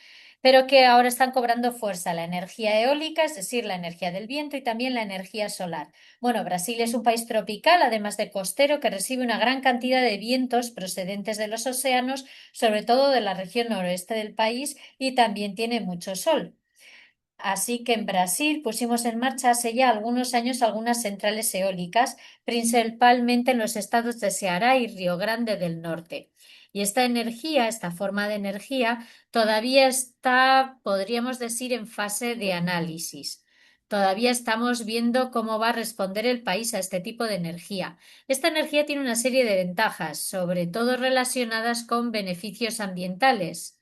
S1: pero que ahora están cobrando fuerza, la energía eólica, es decir, la energía del viento y también la energía solar. Bueno, Brasil es un país tropical, además de costero, que recibe una gran cantidad de vientos procedentes de los océanos, sobre todo de la región noroeste del país, y también tiene mucho sol. Así que en Brasil pusimos en marcha hace ya algunos años algunas centrales eólicas, principalmente en los estados de Ceará y Río Grande del Norte. Y esta energía, esta forma de energía, todavía está, podríamos decir, en fase de análisis. Todavía estamos viendo cómo va a responder el país a este tipo de energía. Esta energía tiene una serie de ventajas, sobre todo relacionadas con beneficios ambientales,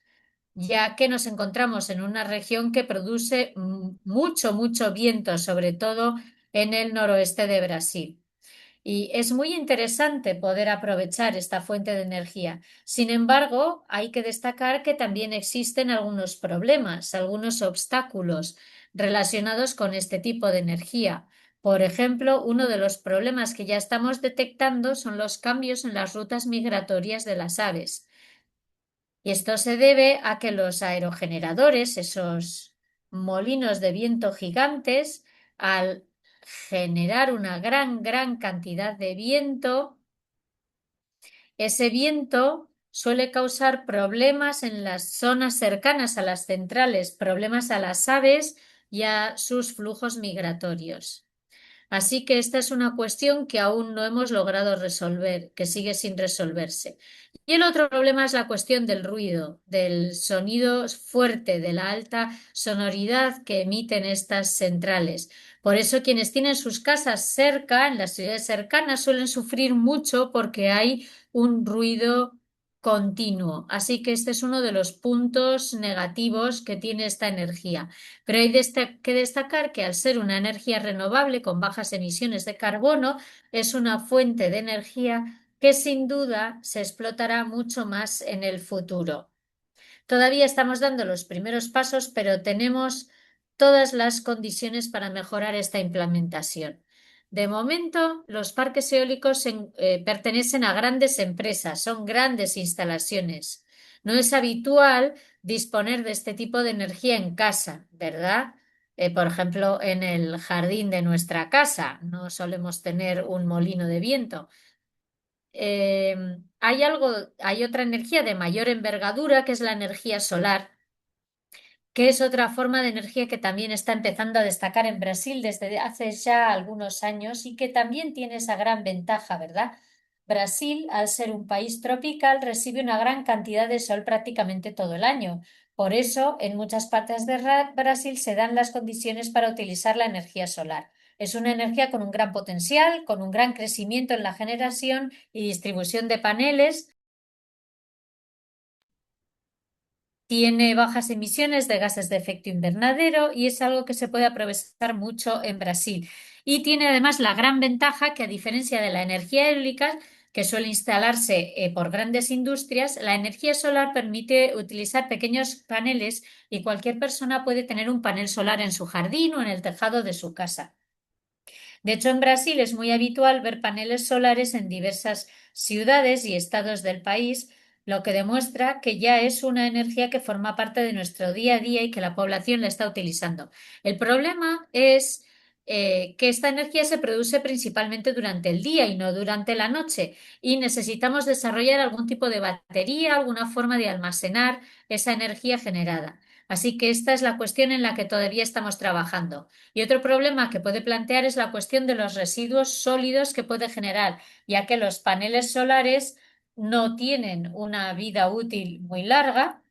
S1: ya que nos encontramos en una región que produce mucho viento, sobre todo en el noroeste de Brasil. Y es muy interesante poder aprovechar esta fuente de energía. Sin embargo, hay que destacar que también existen algunos problemas, algunos obstáculos relacionados con este tipo de energía. Por ejemplo, uno de los problemas que ya estamos detectando son los cambios en las rutas migratorias de las aves. Y esto se debe a que los aerogeneradores, esos molinos de viento gigantes, al generar una gran cantidad de viento, ese viento suele causar problemas en las zonas cercanas a las centrales, problemas a las aves y a sus flujos migratorios. Así que esta es una cuestión que aún no hemos logrado resolver, que sigue sin resolverse. Y el otro problema es la cuestión del ruido, del sonido fuerte, de la alta sonoridad que emiten estas centrales. Por eso quienes tienen sus casas cerca, en las ciudades cercanas, suelen sufrir mucho porque hay un ruido continuo. Así que este es uno de los puntos negativos que tiene esta energía. Pero hay que destacar que al ser una energía renovable con bajas emisiones de carbono, es una fuente de energía que sin duda se explotará mucho más en el futuro. Todavía estamos dando los primeros pasos, pero tenemos todas las condiciones para mejorar esta implementación. De momento, los parques eólicos pertenecen a grandes empresas, son grandes instalaciones. No es habitual disponer de este tipo de energía en casa, ¿verdad? Por ejemplo, en el jardín de nuestra casa no solemos tener un molino de viento. Hay otra energía de mayor envergadura que es la energía solar, que es otra forma de energía que también está empezando a destacar en Brasil desde hace ya algunos años y que también tiene esa gran ventaja, ¿verdad? Brasil, al ser un país tropical, recibe una gran cantidad de sol prácticamente todo el año. Por eso, en muchas partes de Brasil se dan las condiciones para utilizar la energía solar. Es una energía con un gran potencial, con un gran crecimiento en la generación y distribución de paneles. Tiene bajas emisiones de gases de efecto invernadero y es algo que se puede aprovechar mucho en Brasil. Y tiene además la gran ventaja que, a diferencia de la energía eólica, que suele instalarse por grandes industrias, la energía solar permite utilizar pequeños paneles y cualquier persona puede tener un panel solar en su jardín o en el tejado de su casa. De hecho, en Brasil es muy habitual ver paneles solares en diversas ciudades y estados del país, lo que demuestra que ya es una energía que forma parte de nuestro día a día y que la población la está utilizando. El problema es que esta energía se produce principalmente durante el día y no durante la noche, y necesitamos desarrollar algún tipo de batería, alguna forma de almacenar esa energía generada. Así que esta es la cuestión en la que todavía estamos trabajando. Y otro problema que puede plantear es la cuestión de los residuos sólidos que puede generar, ya que los paneles solares no tienen una vida útil muy larga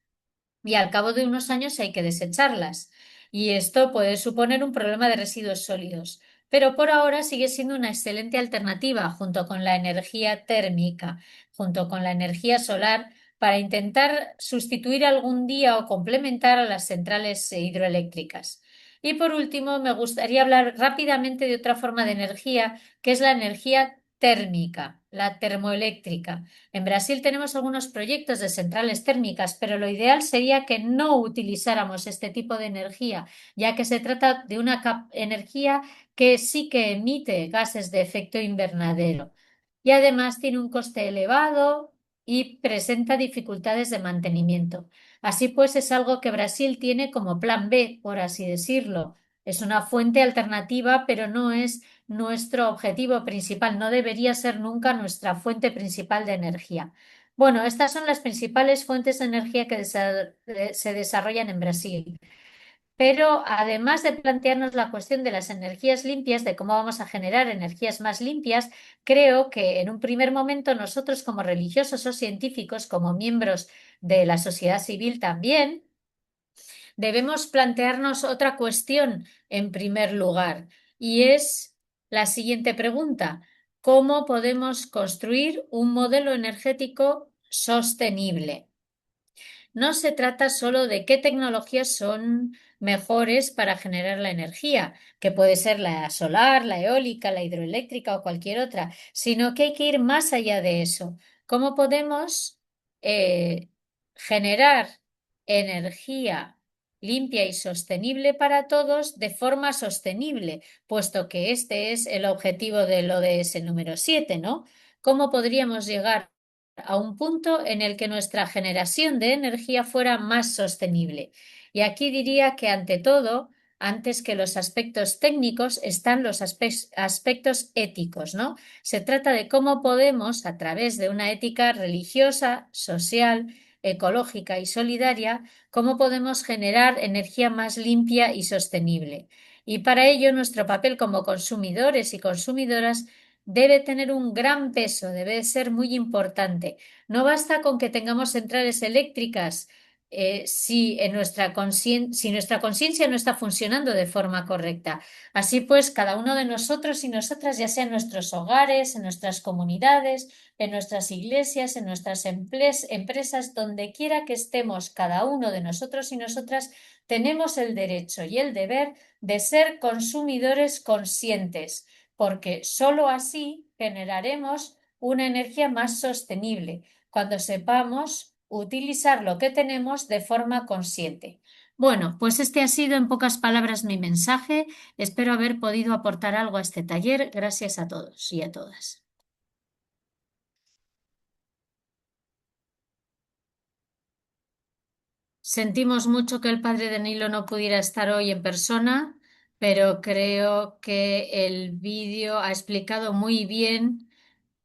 S1: y al cabo de unos años hay que desecharlas. Y esto puede suponer un problema de residuos sólidos. Pero por ahora sigue siendo una excelente alternativa junto con la energía térmica, junto con la energía solar, para intentar sustituir algún día o complementar a las centrales hidroeléctricas. Y por último, me gustaría hablar rápidamente de otra forma de energía, que es la energía térmica, la termoeléctrica. En Brasil tenemos algunos proyectos de centrales térmicas, pero lo ideal sería que no utilizáramos este tipo de energía, ya que se trata de una energía que sí que emite gases de efecto invernadero y además tiene un coste elevado y presenta dificultades de mantenimiento. Así pues, es algo que Brasil tiene como plan B, por así decirlo. Es una fuente alternativa, pero no es nuestro objetivo principal, no debería ser nunca nuestra fuente principal de energía. Bueno, estas son las principales fuentes de energía que se desarrollan en Brasil. Pero además de plantearnos la cuestión de las energías limpias, de cómo vamos a generar energías más limpias, creo que en un primer momento nosotros como religiosos o científicos, como miembros de la sociedad civil también, debemos plantearnos otra cuestión en primer lugar, y es la siguiente pregunta: ¿cómo podemos construir un modelo energético sostenible? No se trata solo de qué tecnologías son mejores para generar la energía, que puede ser la solar, la eólica, la hidroeléctrica o cualquier otra, sino que hay que ir más allá de eso. ¿Cómo podemos eh, generar energía limpia y sostenible para todos de forma sostenible, puesto que este es el objetivo del ODS número 7, ¿no? ¿Cómo podríamos llegar a un punto en el que nuestra generación de energía fuera más sostenible? Y aquí diría que ante todo, antes que los aspectos técnicos, están los aspectos éticos, ¿no? Se trata de cómo podemos, a través de una ética religiosa, social, ecológica y solidaria, cómo podemos generar energía más limpia y sostenible. Y para ello, nuestro papel como consumidores y consumidoras debe tener un gran peso, debe ser muy importante. No basta con que tengamos centrales eléctricas si nuestra conciencia no está funcionando de forma correcta. Así pues, cada uno de nosotros y nosotras, ya sea en nuestros hogares, en nuestras comunidades, en nuestras iglesias, en nuestras empresas, donde quiera que estemos, cada uno de nosotros y nosotras, tenemos el derecho y el deber de ser consumidores conscientes, porque sólo así generaremos una energía más sostenible, cuando sepamos utilizar lo que tenemos de forma consciente. Bueno, pues este ha sido en pocas palabras mi mensaje. Espero haber podido aportar algo a este taller. Gracias a todos y a todas. Sentimos mucho que el padre de Nilo no pudiera estar hoy en persona, pero creo que el vídeo ha explicado muy bien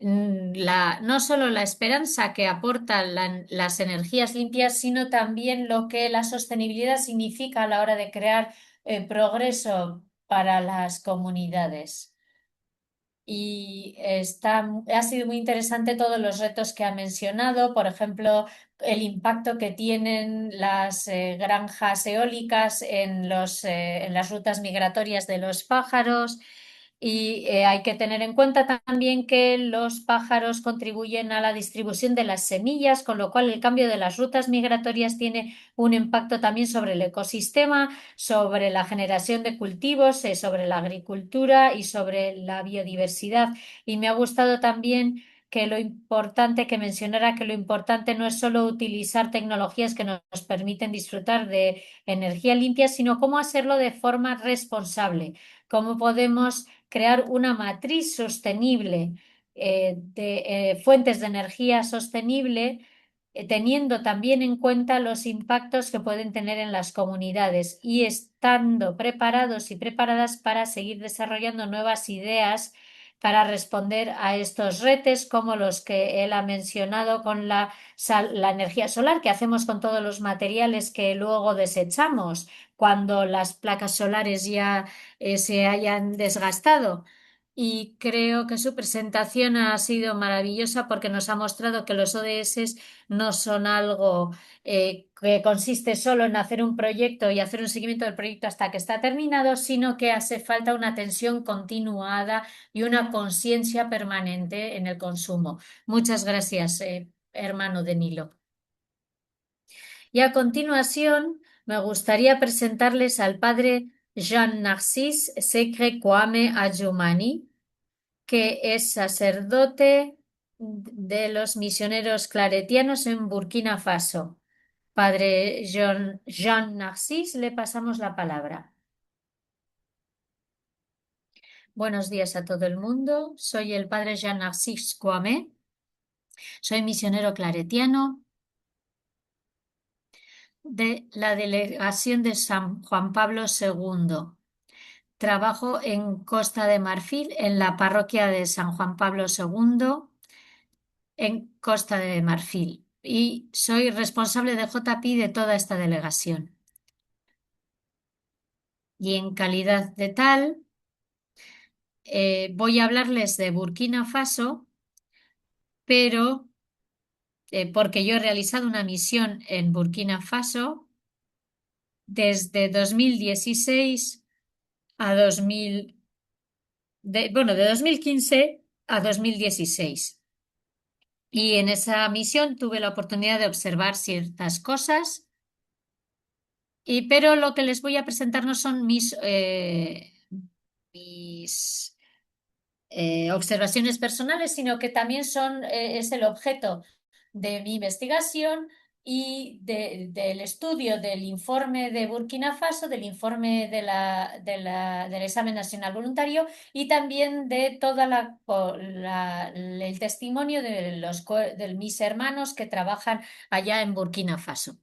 S1: no solo la esperanza que aportan las energías limpias, sino también lo que la sostenibilidad significa a la hora de crear progreso para las comunidades. Y ha sido muy interesante todos los retos que ha mencionado, por ejemplo, el impacto que tienen las granjas eólicas en las rutas migratorias de los pájaros. Y hay que tener en cuenta también que los pájaros contribuyen a la distribución de las semillas, con lo cual el cambio de las rutas migratorias tiene un impacto también sobre el ecosistema, sobre la generación de cultivos, sobre la agricultura y sobre la biodiversidad. Y me ha gustado también que lo importante que mencionara, que lo importante no es solo utilizar tecnologías que nos permiten disfrutar de energía limpia, sino cómo hacerlo de forma responsable, cómo podemos crear una matriz sostenible de fuentes de energía sostenible, teniendo también en cuenta los impactos que pueden tener en las comunidades y estando preparados y preparadas para seguir desarrollando nuevas ideas para responder a estos retos como los que él ha mencionado con la energía solar, que hacemos con todos los materiales que luego desechamos cuando las placas solares ya se hayan desgastado. Y creo que su presentación ha sido maravillosa porque nos ha mostrado que los ODS no son algo que consiste solo en hacer un proyecto y hacer un seguimiento del proyecto hasta que está terminado, sino que hace falta una atención continuada y una conciencia permanente en el consumo. Muchas gracias, hermano de Nilo. Y a continuación, me gustaría presentarles al padre Jean-Narcisse Sekre Kwame Adjumani, que es sacerdote de los misioneros claretianos en Burkina Faso. Padre Jean-Narcisse, le pasamos la palabra. Buenos días a todo el mundo. Soy el padre Jean-Narcisse Kwame. Soy misionero claretiano de la delegación de San Juan Pablo II. Trabajo en Costa de Marfil, en la parroquia de San Juan Pablo II, en Costa de Marfil, y soy responsable de JPI de toda esta delegación. Y en calidad de tal, voy a hablarles de Burkina Faso, pero porque yo he realizado una misión en Burkina Faso desde 2016 a 2000, de 2015 a 2016. Y en esa misión tuve la oportunidad de observar ciertas cosas, pero lo que les voy a presentar no son mis observaciones personales, sino que también es el objeto de mi investigación y del estudio del informe de Burkina Faso, del informe del examen nacional voluntario y también de toda el testimonio de mis hermanos que trabajan allá en Burkina Faso.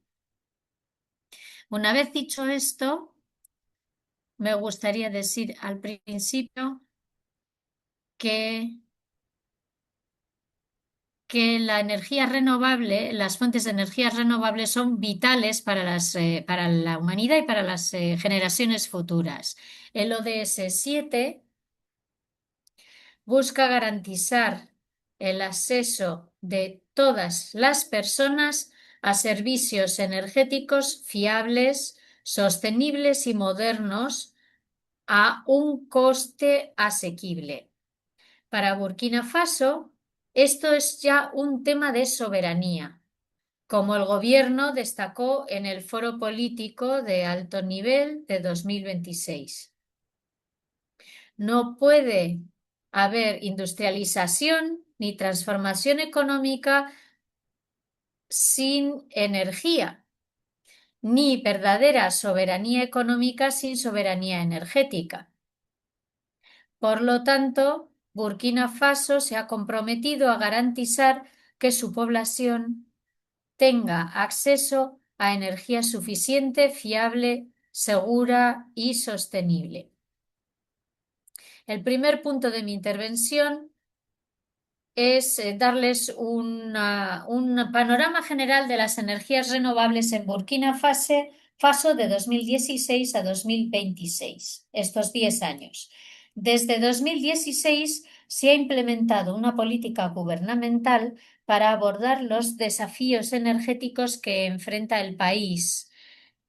S1: Una vez dicho esto, me gustaría decir al principio que la energía renovable, las fuentes de energía renovables son vitales para la humanidad y para las generaciones futuras. El ODS 7 busca garantizar el acceso de todas las personas a servicios energéticos fiables, sostenibles y modernos a un coste asequible. Para Burkina Faso, esto es ya un tema de soberanía, como el gobierno destacó en el Foro Político de Alto Nivel de 2026. No puede haber industrialización ni transformación económica sin energía, ni verdadera soberanía económica sin soberanía energética. Por lo tanto, Burkina Faso se ha comprometido a garantizar que su población tenga acceso a energía suficiente, fiable, segura y sostenible. El primer punto de mi intervención es darles un panorama general de las energías renovables en Burkina Faso de 2016 a 2026, estos 10 años. Desde 2016 se ha implementado una política gubernamental para abordar los desafíos energéticos que enfrenta el país,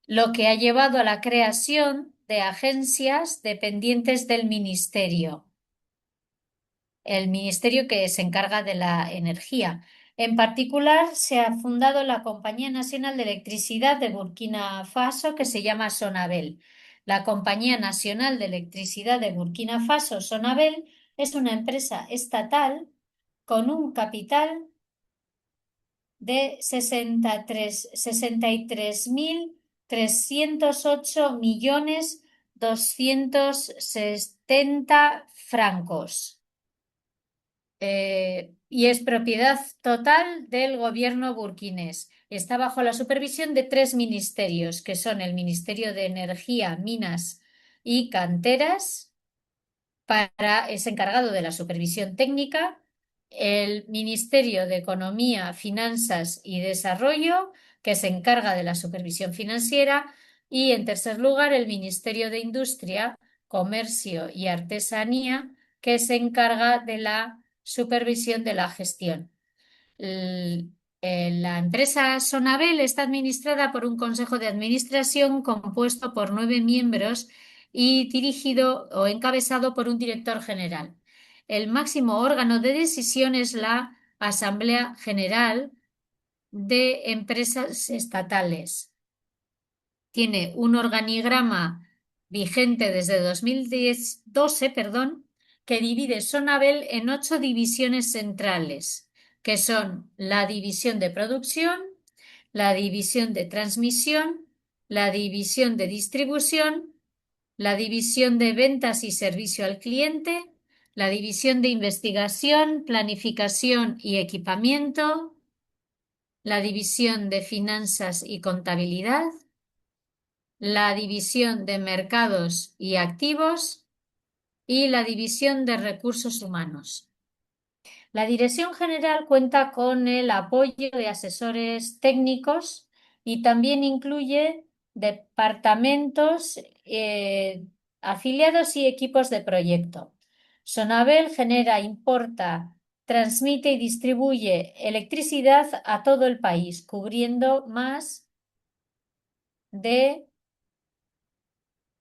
S1: lo que ha llevado a la creación de agencias dependientes del ministerio, el ministerio que se encarga de la energía. En particular, se ha fundado la Compañía Nacional de Electricidad de Burkina Faso, que se llama Sonabel. La Compañía Nacional de Electricidad de Burkina Faso, Sonabel, es una empresa estatal con un capital de 63.308 millones 270 francos. Y es propiedad total del gobierno burkinés. Está bajo la supervisión de 3 ministerios, que son el Ministerio de Energía, Minas y Canteras, es encargado de la supervisión técnica, el Ministerio de Economía, Finanzas y Desarrollo, que se encarga de la supervisión financiera, y en tercer lugar el Ministerio de Industria, Comercio y Artesanía, que se encarga de la supervisión de la gestión. La empresa Sonabel está administrada por un consejo de administración compuesto por 9 miembros y dirigido o encabezado por un director general. El máximo órgano de decisión es la Asamblea General de Empresas Estatales. Tiene un organigrama vigente desde 2012, que divide Sonabel en 8 divisiones centrales, que son la división de producción, la división de transmisión, la división de distribución, la división de ventas y servicio al cliente, la división de investigación, planificación y equipamiento, la división de finanzas y contabilidad, la división de mercados y activos y la división de recursos humanos. La Dirección General cuenta con el apoyo de asesores técnicos y también incluye departamentos afiliados y equipos de proyecto. Sonabel genera, importa, transmite y distribuye electricidad a todo el país, cubriendo más de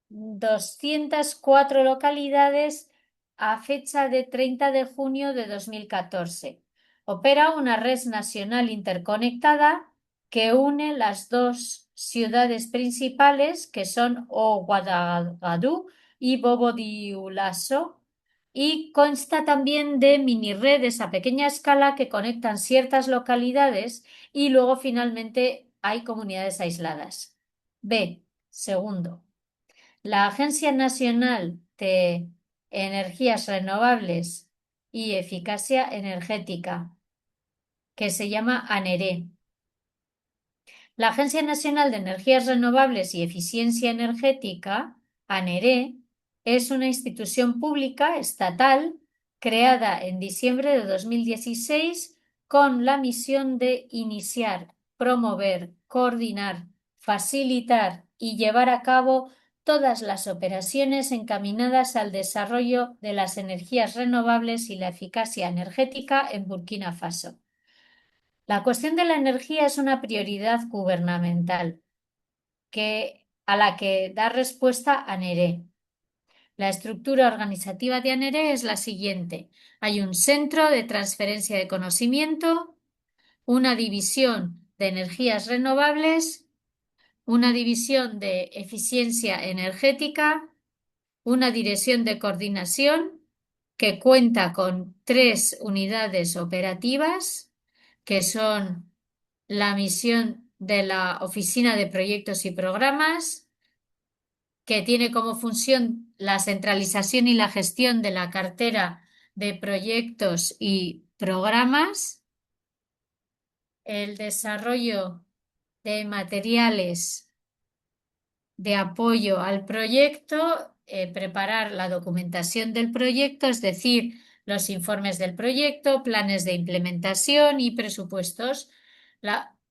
S1: 204 localidades a fecha de 30 de junio de 2014. Opera una red nacional interconectada que une las dos ciudades principales, que son Ouagadougou y Bobo-Dioulasso, y consta también de mini redes a pequeña escala que conectan ciertas localidades y luego finalmente hay comunidades aisladas. B. Segundo. La Agencia Nacional de Energías Renovables y Eficacia Energética, que se llama ANERE. La Agencia Nacional de Energías Renovables y Eficiencia Energética, ANERE, es una institución pública estatal creada en diciembre de 2016 con la misión de iniciar, promover, coordinar, facilitar y llevar a cabo todas las operaciones encaminadas al desarrollo de las energías renovables y la eficacia energética en Burkina Faso. La cuestión de la energía es una prioridad gubernamental a la que da respuesta ANERE. La estructura organizativa de ANERE es la siguiente. Hay un centro de transferencia de conocimiento, una división de energías renovables, una división de eficiencia energética, una dirección de coordinación que cuenta con 3 unidades operativas, que son la misión de la Oficina de Proyectos y Programas, que tiene como función la centralización y la gestión de la cartera de proyectos y programas, el desarrollo de materiales de apoyo al proyecto, preparar la documentación del proyecto, es decir, los informes del proyecto, planes de implementación y presupuestos.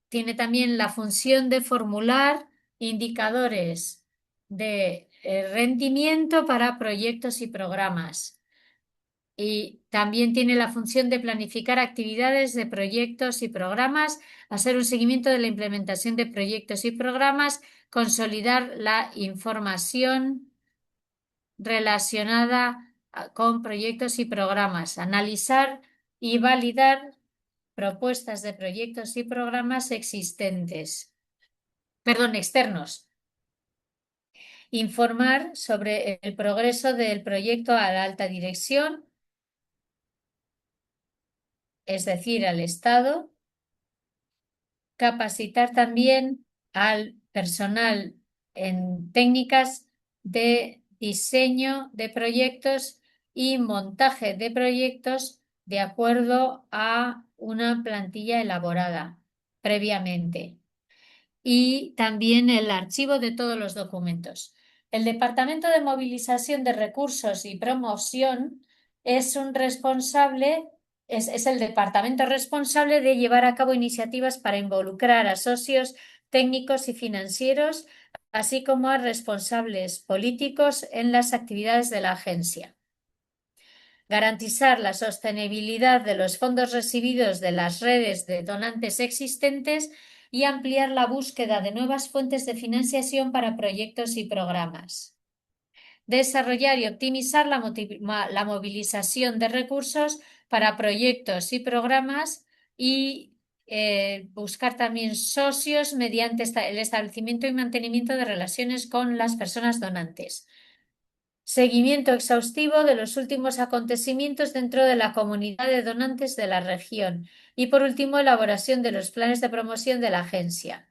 S1: Tiene también la función de formular indicadores de rendimiento para proyectos y programas. Y también tiene la función de planificar actividades de proyectos y programas, hacer un seguimiento de la implementación de proyectos y programas, consolidar la información relacionada con proyectos y programas, analizar y validar propuestas de proyectos y programas externos. Informar sobre el progreso del proyecto a la alta dirección, es decir, al Estado. Capacitar también al personal en técnicas de diseño de proyectos y montaje de proyectos de acuerdo a una plantilla elaborada previamente y también el archivo de todos los documentos. El Departamento de Movilización de Recursos y Promoción es un responsable, es el departamento responsable de llevar a cabo iniciativas para involucrar a socios técnicos y financieros, así como a responsables políticos en las actividades de la agencia. Garantizar la sostenibilidad de los fondos recibidos de las redes de donantes existentes y ampliar la búsqueda de nuevas fuentes de financiación para proyectos y programas. Desarrollar y optimizar la movilización de recursos para proyectos y programas y buscar también socios mediante el establecimiento y mantenimiento de relaciones con las personas donantes. Seguimiento exhaustivo de los últimos acontecimientos dentro de la comunidad de donantes de la región. Y por último, elaboración de los planes de promoción de la agencia.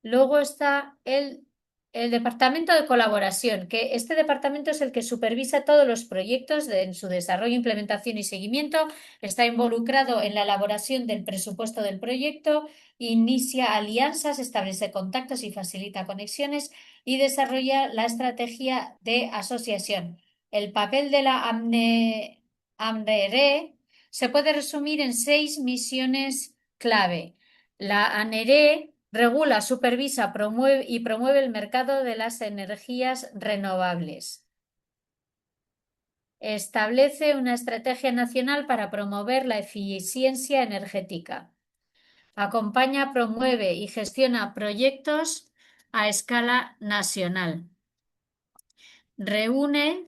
S1: Luego está el departamento de colaboración, que este departamento es el que supervisa todos los proyectos en su desarrollo, implementación y seguimiento. Está involucrado en la elaboración del presupuesto del proyecto, inicia alianzas, establece contactos y facilita conexiones y desarrolla la estrategia de asociación. El papel de la AMRE se puede resumir en 6 misiones clave. La ANERE regula, supervisa, promueve y promueve el mercado de las energías renovables. Establece una estrategia nacional para promover la eficiencia energética. Acompaña, promueve y gestiona proyectos a escala nacional. Reúne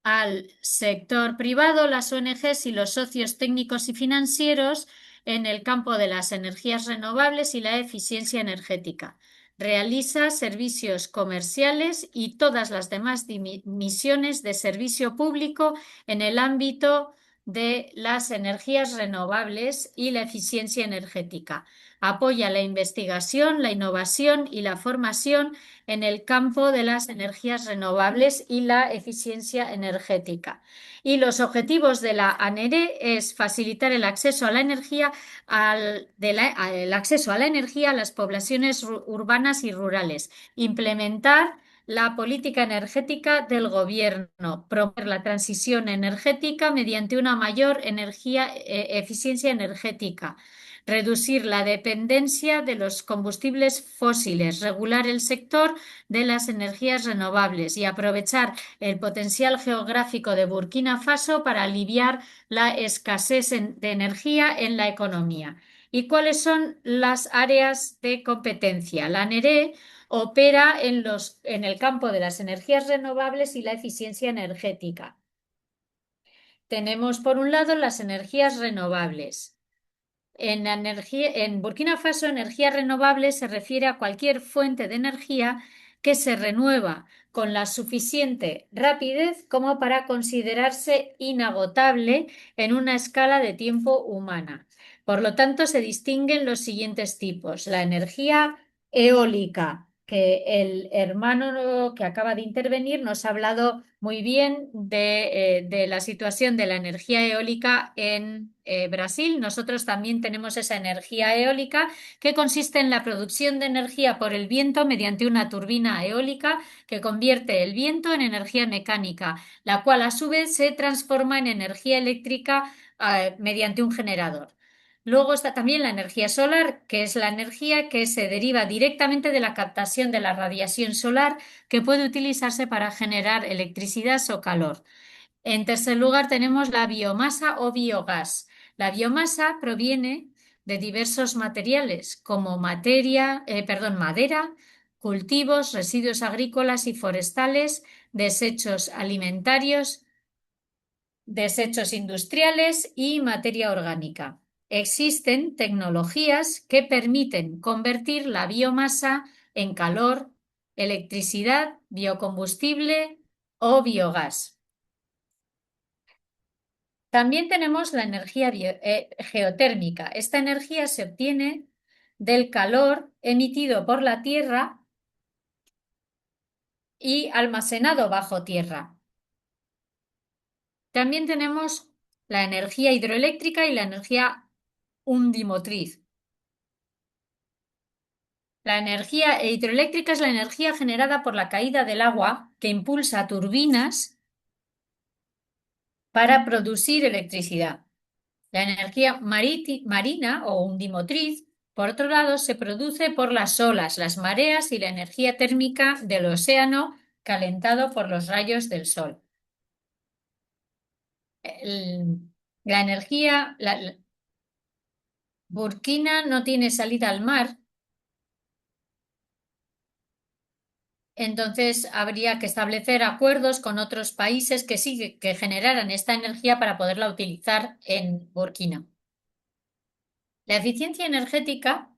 S1: al sector privado, las ONGs y los socios técnicos y financieros en el campo de las energías renovables y la eficiencia energética. Realiza servicios comerciales y todas las demás misiones de servicio público en el ámbito de las energías renovables y la eficiencia energética. Apoya la investigación, la innovación y la formación en el campo de las energías renovables y la eficiencia energética. Y los objetivos de la ANERE es facilitar el acceso a la energía, el acceso a la energía a las poblaciones urbanas y rurales, implementar la política energética del gobierno, promover la transición energética mediante una mayor eficiencia energética, reducir la dependencia de los combustibles fósiles, regular el sector de las energías renovables y aprovechar el potencial geográfico de Burkina Faso para aliviar la escasez de energía en la economía. ¿Y cuáles son las áreas de competencia? La ANERE opera en el campo de las energías renovables y la eficiencia energética. Tenemos, por un lado, las energías renovables. En Burkina Faso, energía renovable se refiere a cualquier fuente de energía que se renueva con la suficiente rapidez como para considerarse inagotable en una escala de tiempo humana. Por lo tanto, se distinguen los siguientes tipos. La energía eólica, que el hermano que acaba de intervenir nos ha hablado muy bien de la situación de la energía eólica en Brasil. Nosotros también tenemos esa energía eólica que consiste en la producción de energía por el viento mediante una turbina eólica que convierte el viento en energía mecánica, la cual a su vez se transforma en energía eléctrica mediante un generador. Luego está también la energía solar, que es la energía que se deriva directamente de la captación de la radiación solar que puede utilizarse para generar electricidad o calor. En tercer lugar, tenemos la biomasa o biogás. La biomasa proviene de diversos materiales como madera, cultivos, residuos agrícolas y forestales, desechos alimentarios, desechos industriales y materia orgánica. Existen tecnologías que permiten convertir la biomasa en calor, electricidad, biocombustible o biogás. También tenemos la energía geotérmica. Esta energía se obtiene del calor emitido por la Tierra y almacenado bajo tierra. También tenemos la energía hidroeléctrica y la energía undimotriz. La energía hidroeléctrica es la energía generada por la caída del agua que impulsa turbinas para producir electricidad. La energía marina o undimotriz, por otro lado, se produce por las olas, las mareas y la energía térmica del océano calentado por los rayos del sol. La energía, Burkina no tiene salida al mar, entonces habría que establecer acuerdos con otros países que sí que generaran esta energía para poderla utilizar en Burkina. La eficiencia energética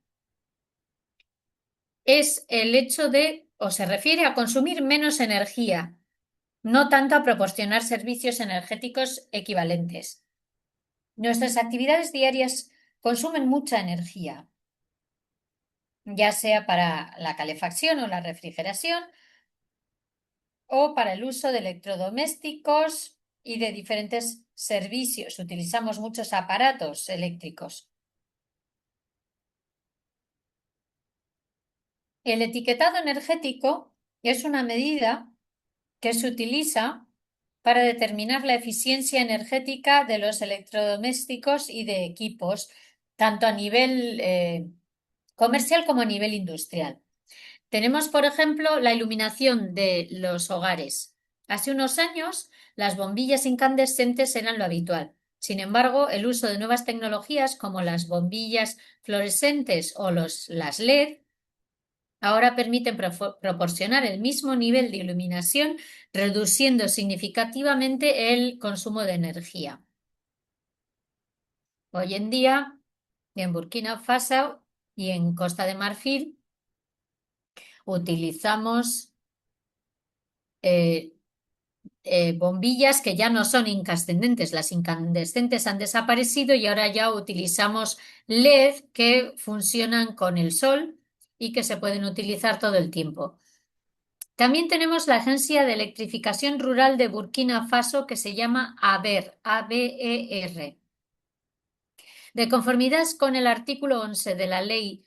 S1: es el hecho de, o se refiere a consumir menos energía, no tanto a proporcionar servicios energéticos equivalentes. Nuestras actividades diarias consumen mucha energía, ya sea para la calefacción o la refrigeración, o para el uso de electrodomésticos y de diferentes servicios. Utilizamos muchos aparatos eléctricos. El etiquetado energético es una medida que se utiliza para determinar la eficiencia energética de los electrodomésticos y de equipos, tanto a nivel comercial como a nivel industrial. Tenemos, por ejemplo, la iluminación de los hogares. Hace unos años, las bombillas incandescentes eran lo habitual. Sin embargo, el uso de nuevas tecnologías como las bombillas fluorescentes o las LED ahora permiten proporcionar el mismo nivel de iluminación, reduciendo significativamente el consumo de energía. Hoy en día, en Burkina Faso y en Costa de Marfil, utilizamos eh, bombillas que ya no son incandescentes. Las incandescentes han desaparecido y ahora ya utilizamos LED que funcionan con el sol y que se pueden utilizar todo el tiempo. También tenemos la Agencia de Electrificación Rural de Burkina Faso que se llama ABER, ABER. De conformidad con el artículo 11 de la Ley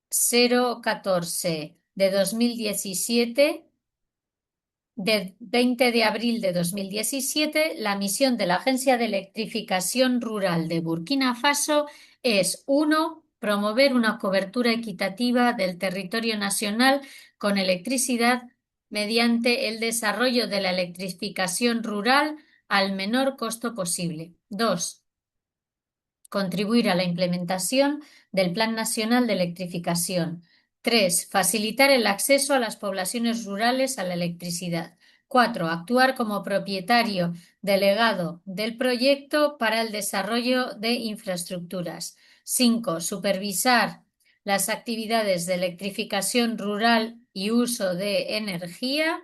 S1: 014 de 2017, de 20 de abril de 2017, la misión de la Agencia de Electrificación Rural de Burkina Faso es 1. Promover una cobertura equitativa del territorio nacional con electricidad mediante el desarrollo de la electrificación rural al menor costo posible. 2. Contribuir a la implementación del Plan Nacional de Electrificación. 3. Facilitar el acceso a las poblaciones rurales a la electricidad. 4. Actuar como propietario delegado del proyecto para el desarrollo de infraestructuras. 5. Supervisar las actividades de electrificación rural y uso de energía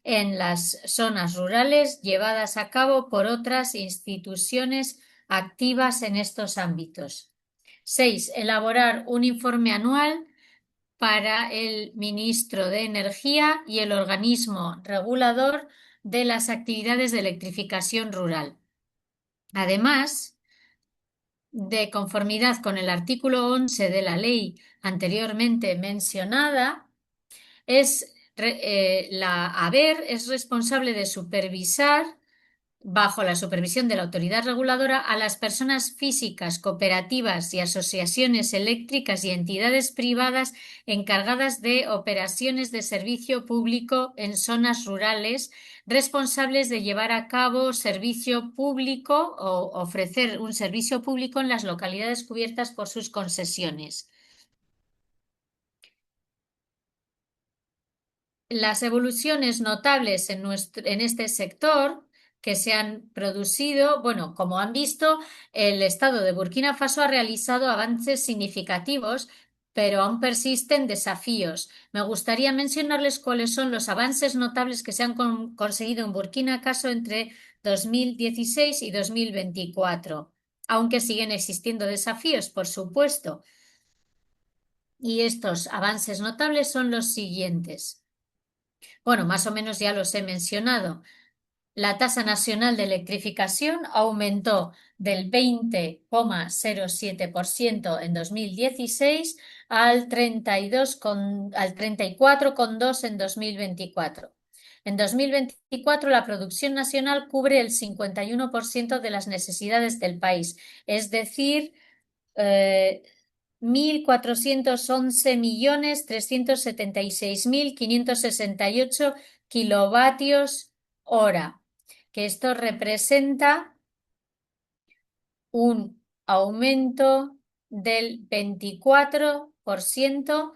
S1: en las zonas rurales llevadas a cabo por otras instituciones activas en estos ámbitos. 6. Elaborar un informe anual para el ministro de Energía y el organismo regulador de las actividades de electrificación rural. Además, de conformidad con el artículo 11 de la ley anteriormente mencionada, la ABER es responsable de supervisar, bajo la supervisión de la autoridad reguladora, a las personas físicas, cooperativas y asociaciones eléctricas y entidades privadas encargadas de operaciones de servicio público en zonas rurales, responsables de llevar a cabo servicio público o ofrecer un servicio público en las localidades cubiertas por sus concesiones. Las evoluciones notables en este sector que se han producido, bueno, como han visto, el Estado de Burkina Faso ha realizado avances significativos, pero aún persisten desafíos. Me gustaría mencionarles cuáles son los avances notables que se han conseguido en Burkina Faso entre 2016 y 2024, aunque siguen existiendo desafíos, por supuesto. Y estos avances notables son los siguientes. Bueno, más o menos ya los he mencionado. La tasa nacional de electrificación aumentó del 20,07% en 2016 al 34,2% en 2024. En 2024, la producción nacional cubre el 51% de las necesidades del país, es decir, eh, 1.411.376.568 kilovatios hora, que esto representa un aumento del 24%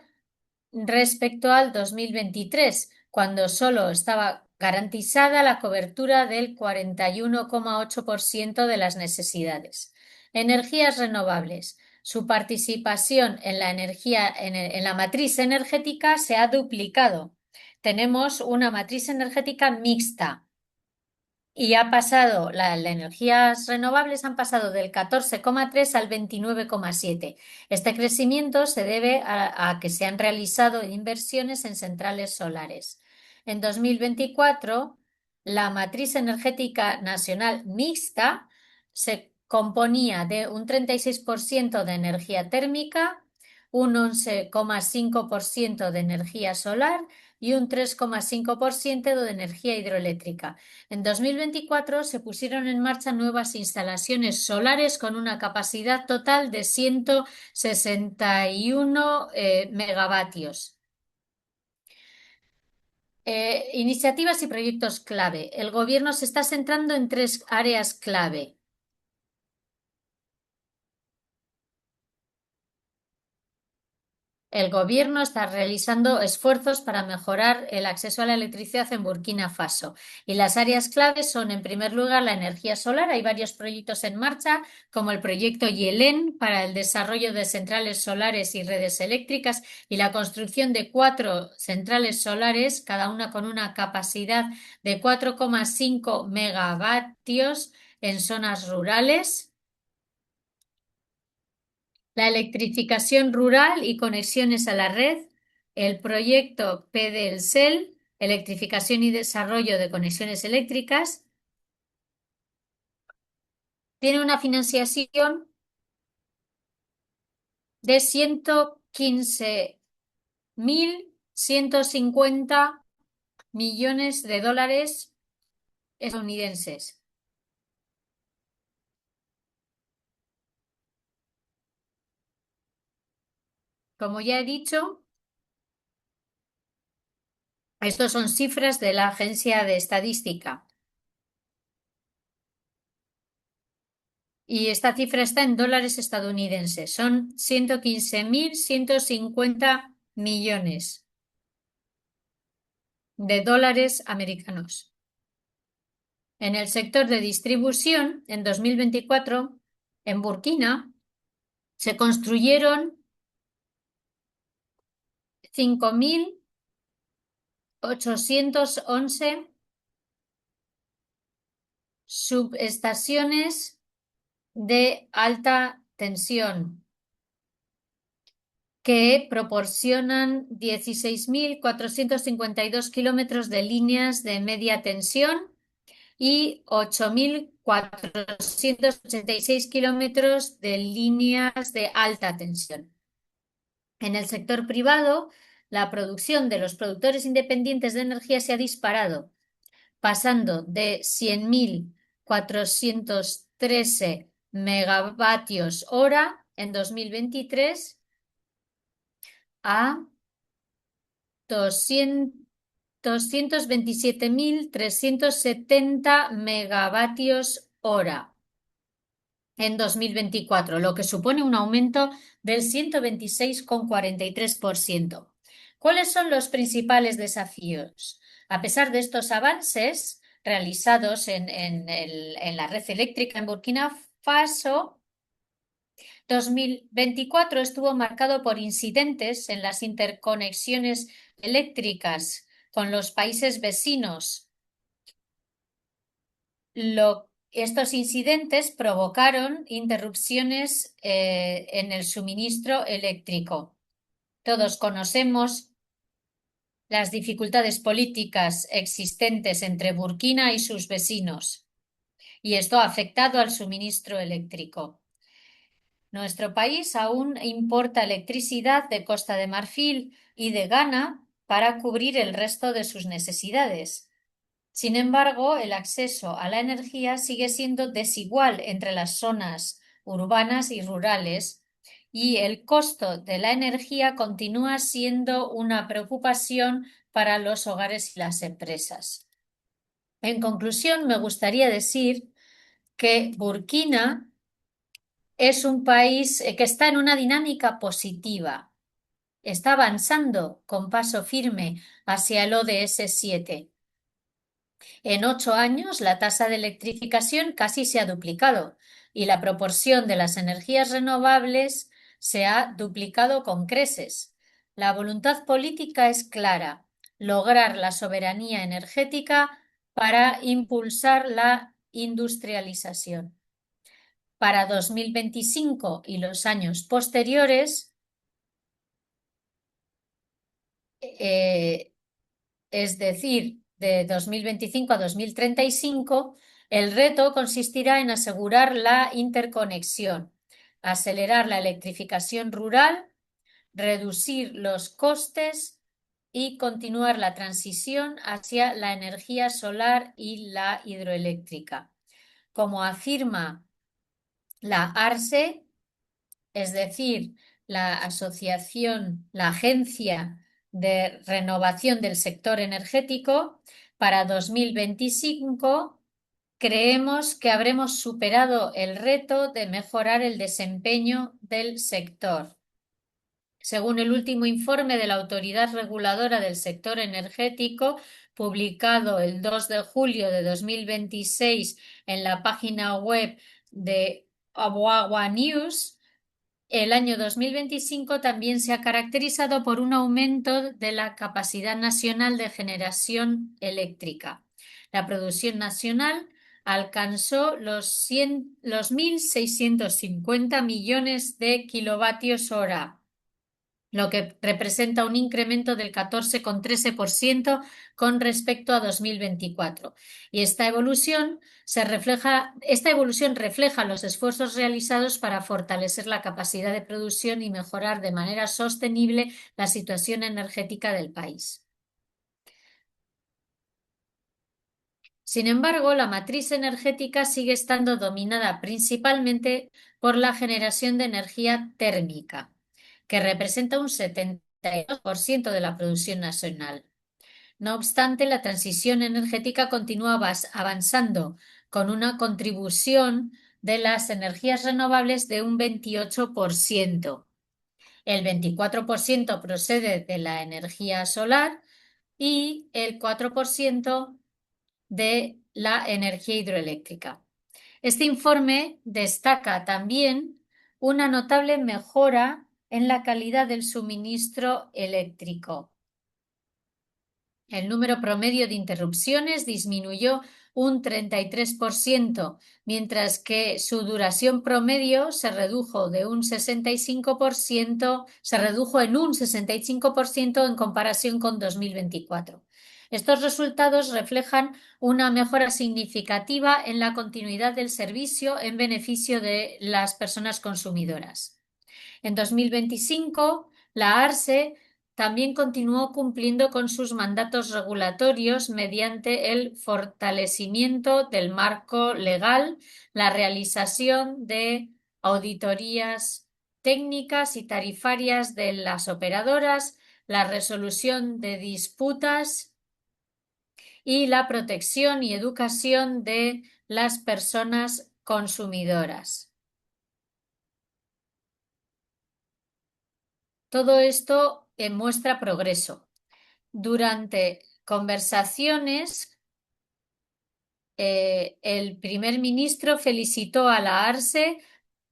S1: respecto al 2023, cuando solo estaba garantizada la cobertura del 41,8% de las necesidades. Energías renovables. Su participación en la energía, en la matriz energética se ha duplicado. Tenemos una matriz energética mixta y las energías renovables han pasado del 14,3 al 29,7. Este crecimiento se debe a que se han realizado inversiones en centrales solares. En 2024, la matriz energética nacional mixta se componía de un 36% de energía térmica, un 11,5% de energía solar y un 3,5% de energía hidroeléctrica. En 2024 se pusieron en marcha nuevas instalaciones solares con una capacidad total de 161 megavatios. Iniciativas y proyectos clave. El gobierno se está centrando en tres áreas clave. El gobierno está realizando esfuerzos para mejorar el acceso a la electricidad en Burkina Faso y las áreas claves son, en primer lugar, la energía solar. Hay varios proyectos en marcha, como el proyecto Yelén para el desarrollo de centrales solares y redes eléctricas y la construcción de 4 centrales solares, cada una con una capacidad de 4,5 megavatios en zonas rurales. La electrificación rural y conexiones a la red, el proyecto PDELCEL, electrificación y desarrollo de conexiones eléctricas, tiene una financiación de 115.150 millones de dólares estadounidenses. Como ya he dicho, estos son cifras de la Agencia de Estadística. Y esta cifra está en dólares estadounidenses. Son 115.150 millones de dólares americanos. En el sector de distribución, en 2024, en Burkina, se construyeron 5.811 subestaciones de alta tensión que proporcionan 16.452 kilómetros de líneas de media tensión y 8.486 kilómetros de líneas de alta tensión. En el sector privado, la producción de los productores independientes de energía se ha disparado, pasando de 100.413 megavatios hora en 2023 a 227.370 megavatios hora en 2024, lo que supone un aumento del 126,43%. ¿Cuáles son los principales desafíos? A pesar de estos avances realizados en la red eléctrica en Burkina Faso, 2024 estuvo marcado por incidentes en las interconexiones eléctricas con los países vecinos. Estos incidentes provocaron interrupciones en el suministro eléctrico. Todos conocemos las dificultades políticas existentes entre Burkina y sus vecinos, y esto ha afectado al suministro eléctrico. Nuestro país aún importa electricidad de Costa de Marfil y de Ghana para cubrir el resto de sus necesidades. Sin embargo, el acceso a la energía sigue siendo desigual entre las zonas urbanas y rurales, y el costo de la energía continúa siendo una preocupación para los hogares y las empresas. En conclusión, me gustaría decir que Burkina es un país que está en una dinámica positiva. Está avanzando con paso firme hacia el ODS 7. En 8 años, la tasa de electrificación casi se ha duplicado y la proporción de las energías renovables se ha duplicado con creces. La voluntad política es clara: lograr la soberanía energética para impulsar la industrialización. Para 2025 y los años posteriores, eh, es decir, de 2025 a 2035, el reto consistirá en asegurar la interconexión, acelerar la electrificación rural, reducir los costes y continuar la transición hacia la energía solar y la hidroeléctrica. Como afirma la ARSE, es decir, la Agencia de Renovación del Sector Energético, para 2025 creemos que habremos superado el reto de mejorar el desempeño del sector. Según el último informe de la Autoridad Reguladora del Sector Energético, publicado el 2 de julio de 2026 en la página web de Abuagua News, el año 2025 también se ha caracterizado por un aumento de la capacidad nacional de generación eléctrica. La producción nacional alcanzó los 1.650 millones de kilovatios hora, lo que representa un incremento del 14,13% con respecto a 2024. Y esta evolución refleja los esfuerzos realizados para fortalecer la capacidad de producción y mejorar de manera sostenible la situación energética del país. Sin embargo, la matriz energética sigue estando dominada principalmente por la generación de energía térmica, que representa un 72% de la producción nacional. No obstante, la transición energética continúa avanzando, con una contribución de las energías renovables de un 28%. El 24% procede de la energía solar y el 4% de la energía hidroeléctrica. Este informe destaca también una notable mejora en la calidad del suministro eléctrico. El número promedio de interrupciones disminuyó un 33%, mientras que su duración promedio se redujo en un 65% en comparación con 2024. Estos resultados reflejan una mejora significativa en la continuidad del servicio en beneficio de las personas consumidoras. En 2025, la ARSE también continuó cumpliendo con sus mandatos regulatorios mediante el fortalecimiento del marco legal, la realización de auditorías técnicas y tarifarias de las operadoras, la resolución de disputas y la protección y educación de las personas consumidoras. Todo esto muestra progreso. Durante conversaciones, el primer ministro felicitó a la ARSE,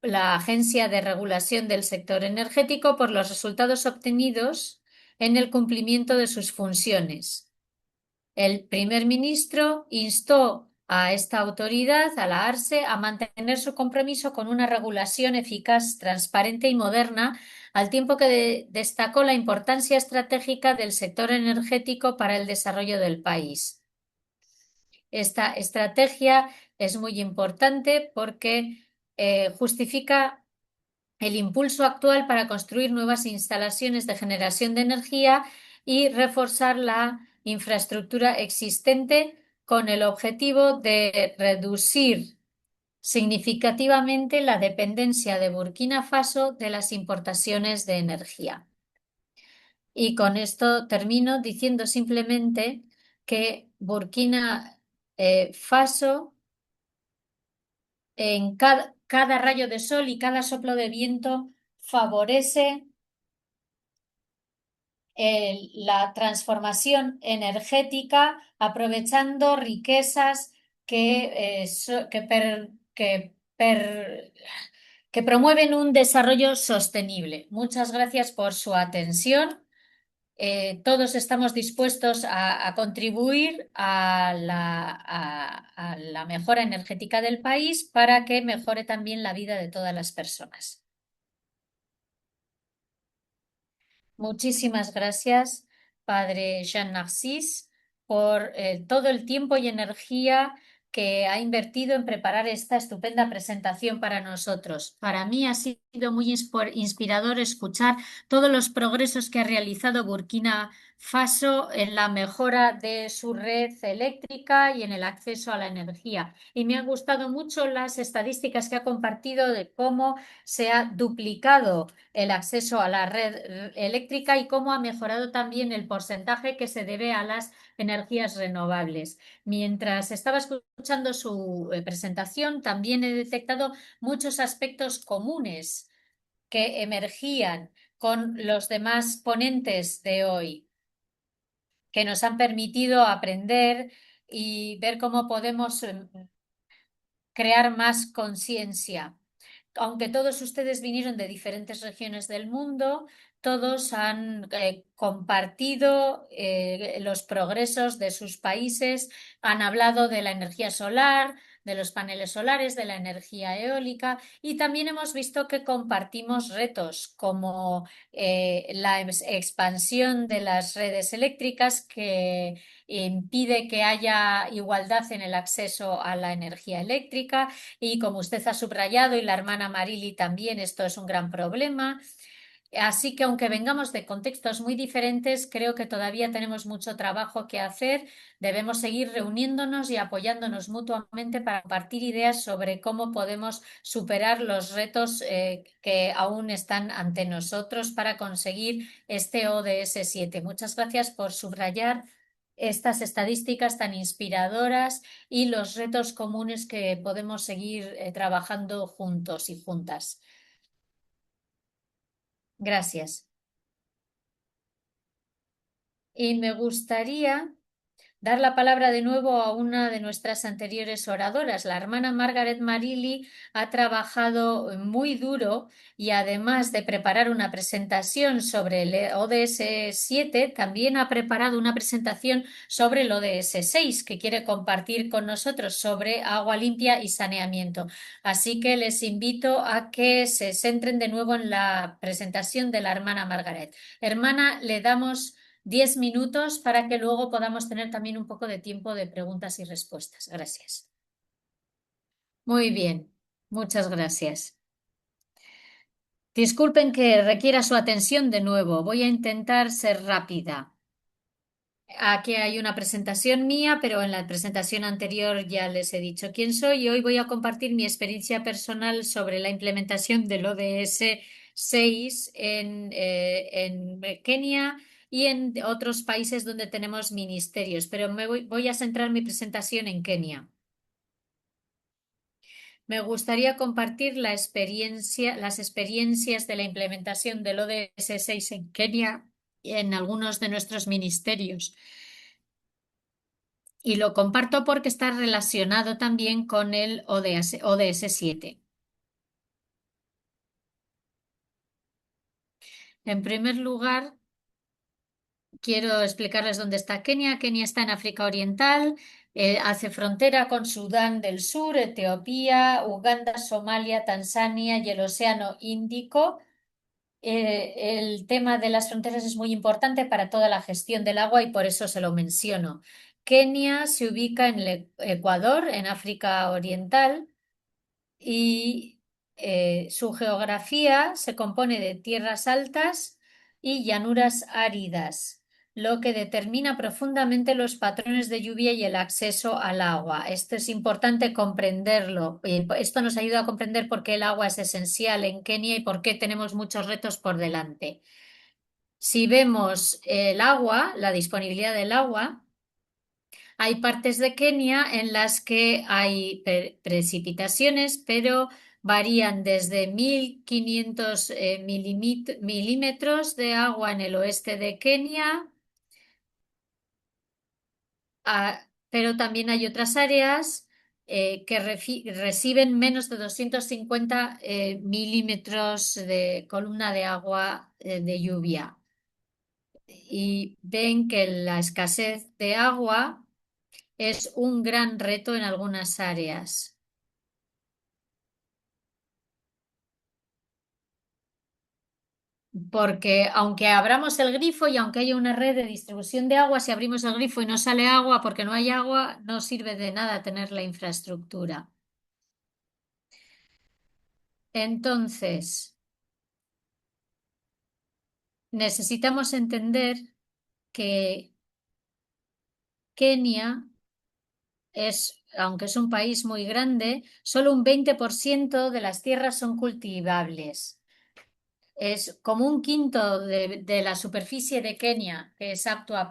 S1: la Agencia de Regulación del Sector Energético, por los resultados obtenidos en el cumplimiento de sus funciones. El primer ministro instó a esta autoridad, a la ARSE, a mantener su compromiso con una regulación eficaz, transparente y moderna al tiempo que destacó la importancia estratégica del sector energético para el desarrollo del país. Esta estrategia es muy importante porque justifica el impulso actual para construir nuevas instalaciones de generación de energía y reforzar la infraestructura existente con el objetivo de reducir significativamente la dependencia de Burkina Faso de las importaciones de energía. Y con esto termino diciendo simplemente que Burkina Faso, en cada rayo de sol y cada soplo de viento, favorece la transformación energética aprovechando riquezas que promueven un desarrollo sostenible. Muchas gracias por su atención. Todos estamos dispuestos a contribuir a la mejora energética del país para que mejore también la vida de todas las personas. Muchísimas gracias, padre Jean Narcís, por todo el tiempo y energía que ha invertido en preparar esta estupenda presentación para nosotros. Para mí ha sido muy inspirador escuchar todos los progresos que ha realizado Burkina Faso en la mejora de su red eléctrica y en el acceso a la energía. Y me han gustado mucho las estadísticas que ha compartido de cómo se ha duplicado el acceso a la red eléctrica y cómo ha mejorado también el porcentaje que se debe a las energías renovables. Mientras estaba escuchando su presentación, también he detectado muchos aspectos comunes que emergían con los demás ponentes de hoy, que nos han permitido aprender y ver cómo podemos crear más conciencia. Aunque todos ustedes vinieron de diferentes regiones del mundo, todos han compartido los progresos de sus países, han hablado de la energía solar, de los paneles solares, de la energía eólica y también hemos visto que compartimos retos como la expansión de las redes eléctricas que impide que haya igualdad en el acceso a la energía eléctrica y como usted ha subrayado y la hermana Marili también, esto es un gran problema. Así que aunque vengamos de contextos muy diferentes, creo que todavía tenemos mucho trabajo que hacer. Debemos seguir reuniéndonos y apoyándonos mutuamente para compartir ideas sobre cómo podemos superar los retos que aún están ante nosotros para conseguir este ODS 7. Muchas gracias por subrayar estas estadísticas tan inspiradoras y los retos comunes que podemos seguir trabajando juntos y juntas. Gracias. Y me gustaría dar la palabra de nuevo a una de nuestras anteriores oradoras. La hermana Margaret Marili ha trabajado muy duro y además de preparar una presentación sobre el ODS 7, también ha preparado una presentación sobre el ODS 6 que quiere compartir con nosotros sobre agua limpia y saneamiento. Así que les invito a que se centren de nuevo en la presentación de la hermana Margaret. Hermana, le damos 10 minutos para que luego podamos tener también un poco de tiempo de preguntas y respuestas. Gracias. Muy bien, muchas gracias. Disculpen que requiera su atención de nuevo. Voy a intentar ser rápida. Aquí hay una presentación mía, pero en la presentación anterior ya les he dicho quién soy y hoy voy a compartir mi experiencia personal sobre la implementación del ODS 6 en Kenia y en otros países donde tenemos ministerios, pero voy a centrar mi presentación en Kenia. Me gustaría compartir las experiencias de la implementación del ODS 6 en Kenia y en algunos de nuestros ministerios. Y lo comparto porque está relacionado también con el ODS 7. En primer lugar, quiero explicarles dónde está Kenia. Kenia está en África Oriental, hace frontera con Sudán del Sur, Etiopía, Uganda, Somalia, Tanzania y el Océano Índico. El tema de las fronteras es muy importante para toda la gestión del agua y por eso se lo menciono. Kenia se ubica en el Ecuador, en África Oriental, y su geografía se compone de tierras altas y llanuras áridas, lo que determina profundamente los patrones de lluvia y el acceso al agua. Esto es importante comprenderlo. Esto nos ayuda a comprender por qué el agua es esencial en Kenia y por qué tenemos muchos retos por delante. Si vemos el agua, la disponibilidad del agua, hay partes de Kenia en las que hay precipitaciones, pero varían desde 1.500 milímetros de agua en el oeste de Kenia, pero también hay otras áreas que reciben menos de 250 milímetros de columna de agua de lluvia. Y ven que la escasez de agua es un gran reto en algunas áreas. Porque aunque abramos el grifo y aunque haya una red de distribución de agua, si abrimos el grifo y no sale agua porque no hay agua, no sirve de nada tener la infraestructura. Entonces, necesitamos entender que Kenia aunque es un país muy grande, solo un 20% de las tierras son cultivables. Es como un quinto de la superficie de Kenia, que es apta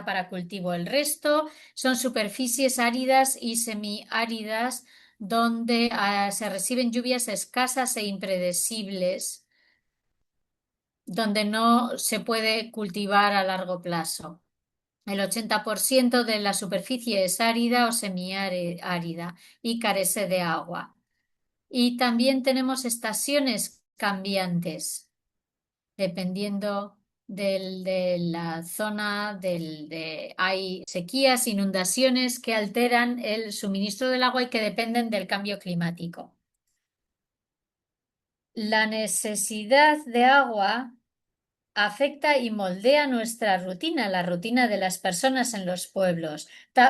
S1: para cultivo. El resto son superficies áridas y semiáridas donde se reciben lluvias escasas e impredecibles, donde no se puede cultivar a largo plazo. El 80% de la superficie es árida o semiárida y carece de agua. Y también tenemos estaciones cambiantes dependiendo de la zona, hay sequías, inundaciones que alteran el suministro del agua y que dependen del cambio climático. La necesidad de agua afecta y moldea nuestra rutina, la rutina de las personas en los pueblos.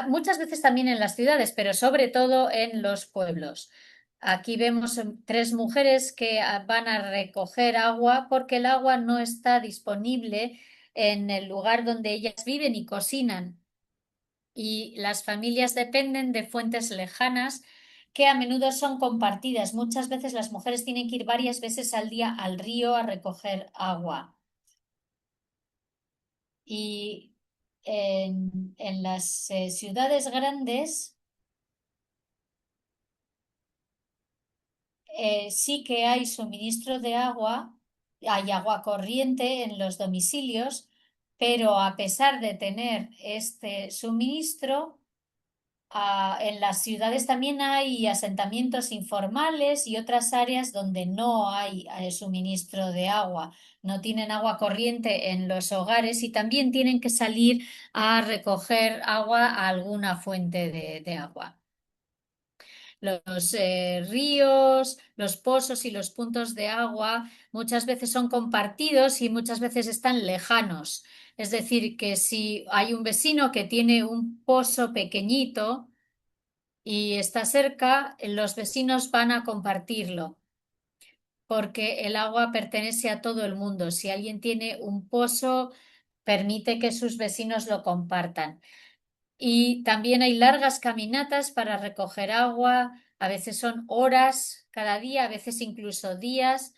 S1: Muchas veces también en las ciudades, pero sobre todo en los pueblos. Aquí vemos tres mujeres que van a recoger agua porque el agua no está disponible en el lugar donde ellas viven y cocinan. Y las familias dependen de fuentes lejanas que a menudo son compartidas. Muchas veces las mujeres tienen que ir varias veces al día al río a recoger agua. Y en las ciudades grandes sí que hay suministro de agua, hay agua corriente en los domicilios, pero a pesar de tener este suministro, en las ciudades también hay asentamientos informales y otras áreas donde no hay suministro de agua, no tienen agua corriente en los hogares y también tienen que salir a recoger agua a alguna fuente de agua. Los ríos, los pozos y los puntos de agua muchas veces son compartidos y muchas veces están lejanos. Es decir, que si hay un vecino que tiene un pozo pequeñito, y está cerca, los vecinos van a compartirlo, porque el agua pertenece a todo el mundo. Si alguien tiene un pozo, permite que sus vecinos lo compartan. Y también hay largas caminatas para recoger agua, a veces son horas cada día, a veces incluso días,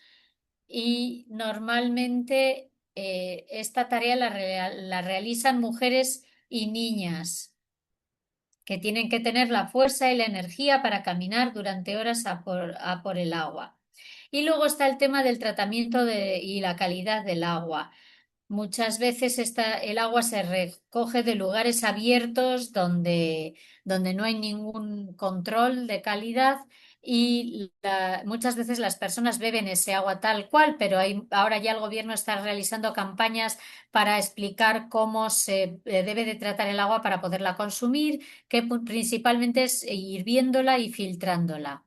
S1: y normalmente esta tarea la realizan mujeres y niñas que tienen que tener la fuerza y la energía para caminar durante horas a por el agua. Y luego está el tema del tratamiento y la calidad del agua. Muchas veces el agua se recoge de lugares abiertos donde no hay ningún control de calidad y muchas veces las personas beben ese agua tal cual, pero ahora ya el gobierno está realizando campañas para explicar cómo se debe de tratar el agua para poderla consumir, que principalmente es hirviéndola y filtrándola.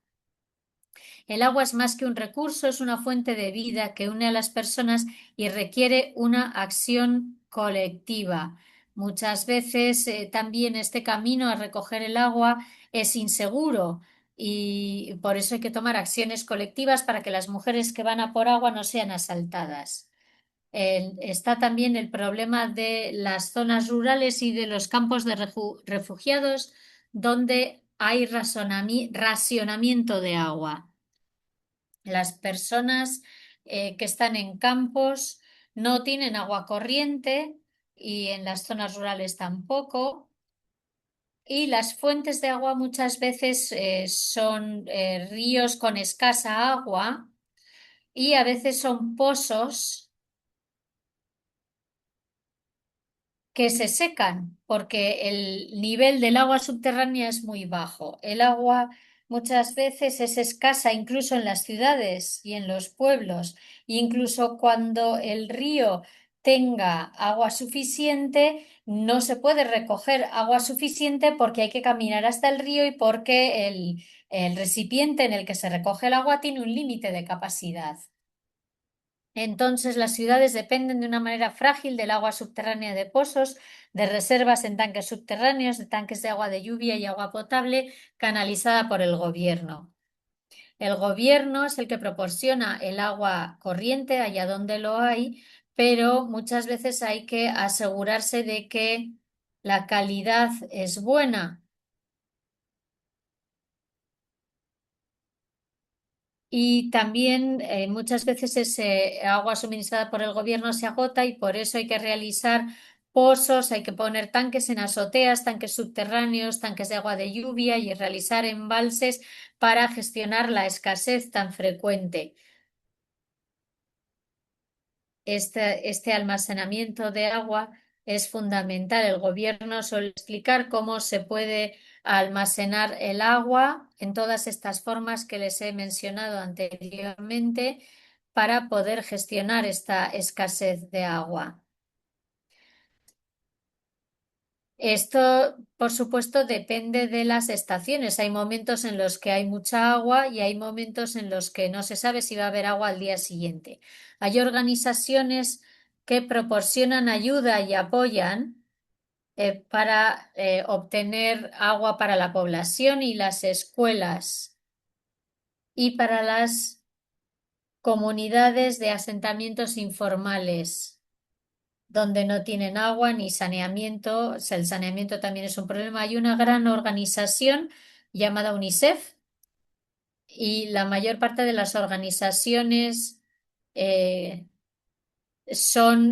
S1: El agua es más que un recurso, es una fuente de vida que une a las personas y requiere una acción colectiva. Muchas veces también este camino a recoger el agua es inseguro y por eso hay que tomar acciones colectivas para que las mujeres que van a por agua no sean asaltadas. Está también el problema de las zonas rurales y de los campos de refugiados donde hay racionamiento de agua. Las personas que están en campos no tienen agua corriente y en las zonas rurales tampoco. Y las fuentes de agua muchas veces son ríos con escasa agua y a veces son pozos que se secan porque el nivel del agua subterránea es muy bajo. El agua muchas veces es escasa incluso en las ciudades y en los pueblos. Incluso cuando el río tenga agua suficiente, no se puede recoger agua suficiente porque hay que caminar hasta el río y porque el recipiente en el que se recoge el agua tiene un límite de capacidad. Entonces, las ciudades dependen de una manera frágil del agua subterránea de pozos, de reservas en tanques subterráneos, de tanques de agua de lluvia y agua potable canalizada por el gobierno. El gobierno es el que proporciona el agua corriente allá donde lo hay, pero muchas veces hay que asegurarse de que la calidad es buena. Y también muchas veces ese agua suministrada por el gobierno se agota y por eso hay que realizar pozos, hay que poner tanques en azoteas, tanques subterráneos, tanques de agua de lluvia y realizar embalses para gestionar la escasez tan frecuente. Este almacenamiento de agua es fundamental. El gobierno suele explicar cómo se puede almacenar el agua en todas estas formas que les he mencionado anteriormente para poder gestionar esta escasez de agua. Esto, por supuesto, depende de las estaciones. Hay momentos en los que hay mucha agua y hay momentos en los que no se sabe si va a haber agua al día siguiente. Hay organizaciones que proporcionan ayuda y apoyan para obtener agua para la población y las escuelas y para las comunidades de asentamientos informales donde no tienen agua ni saneamiento. O sea, el saneamiento también es un problema. Hay una gran organización llamada UNICEF y la mayor parte de las organizaciones eh, son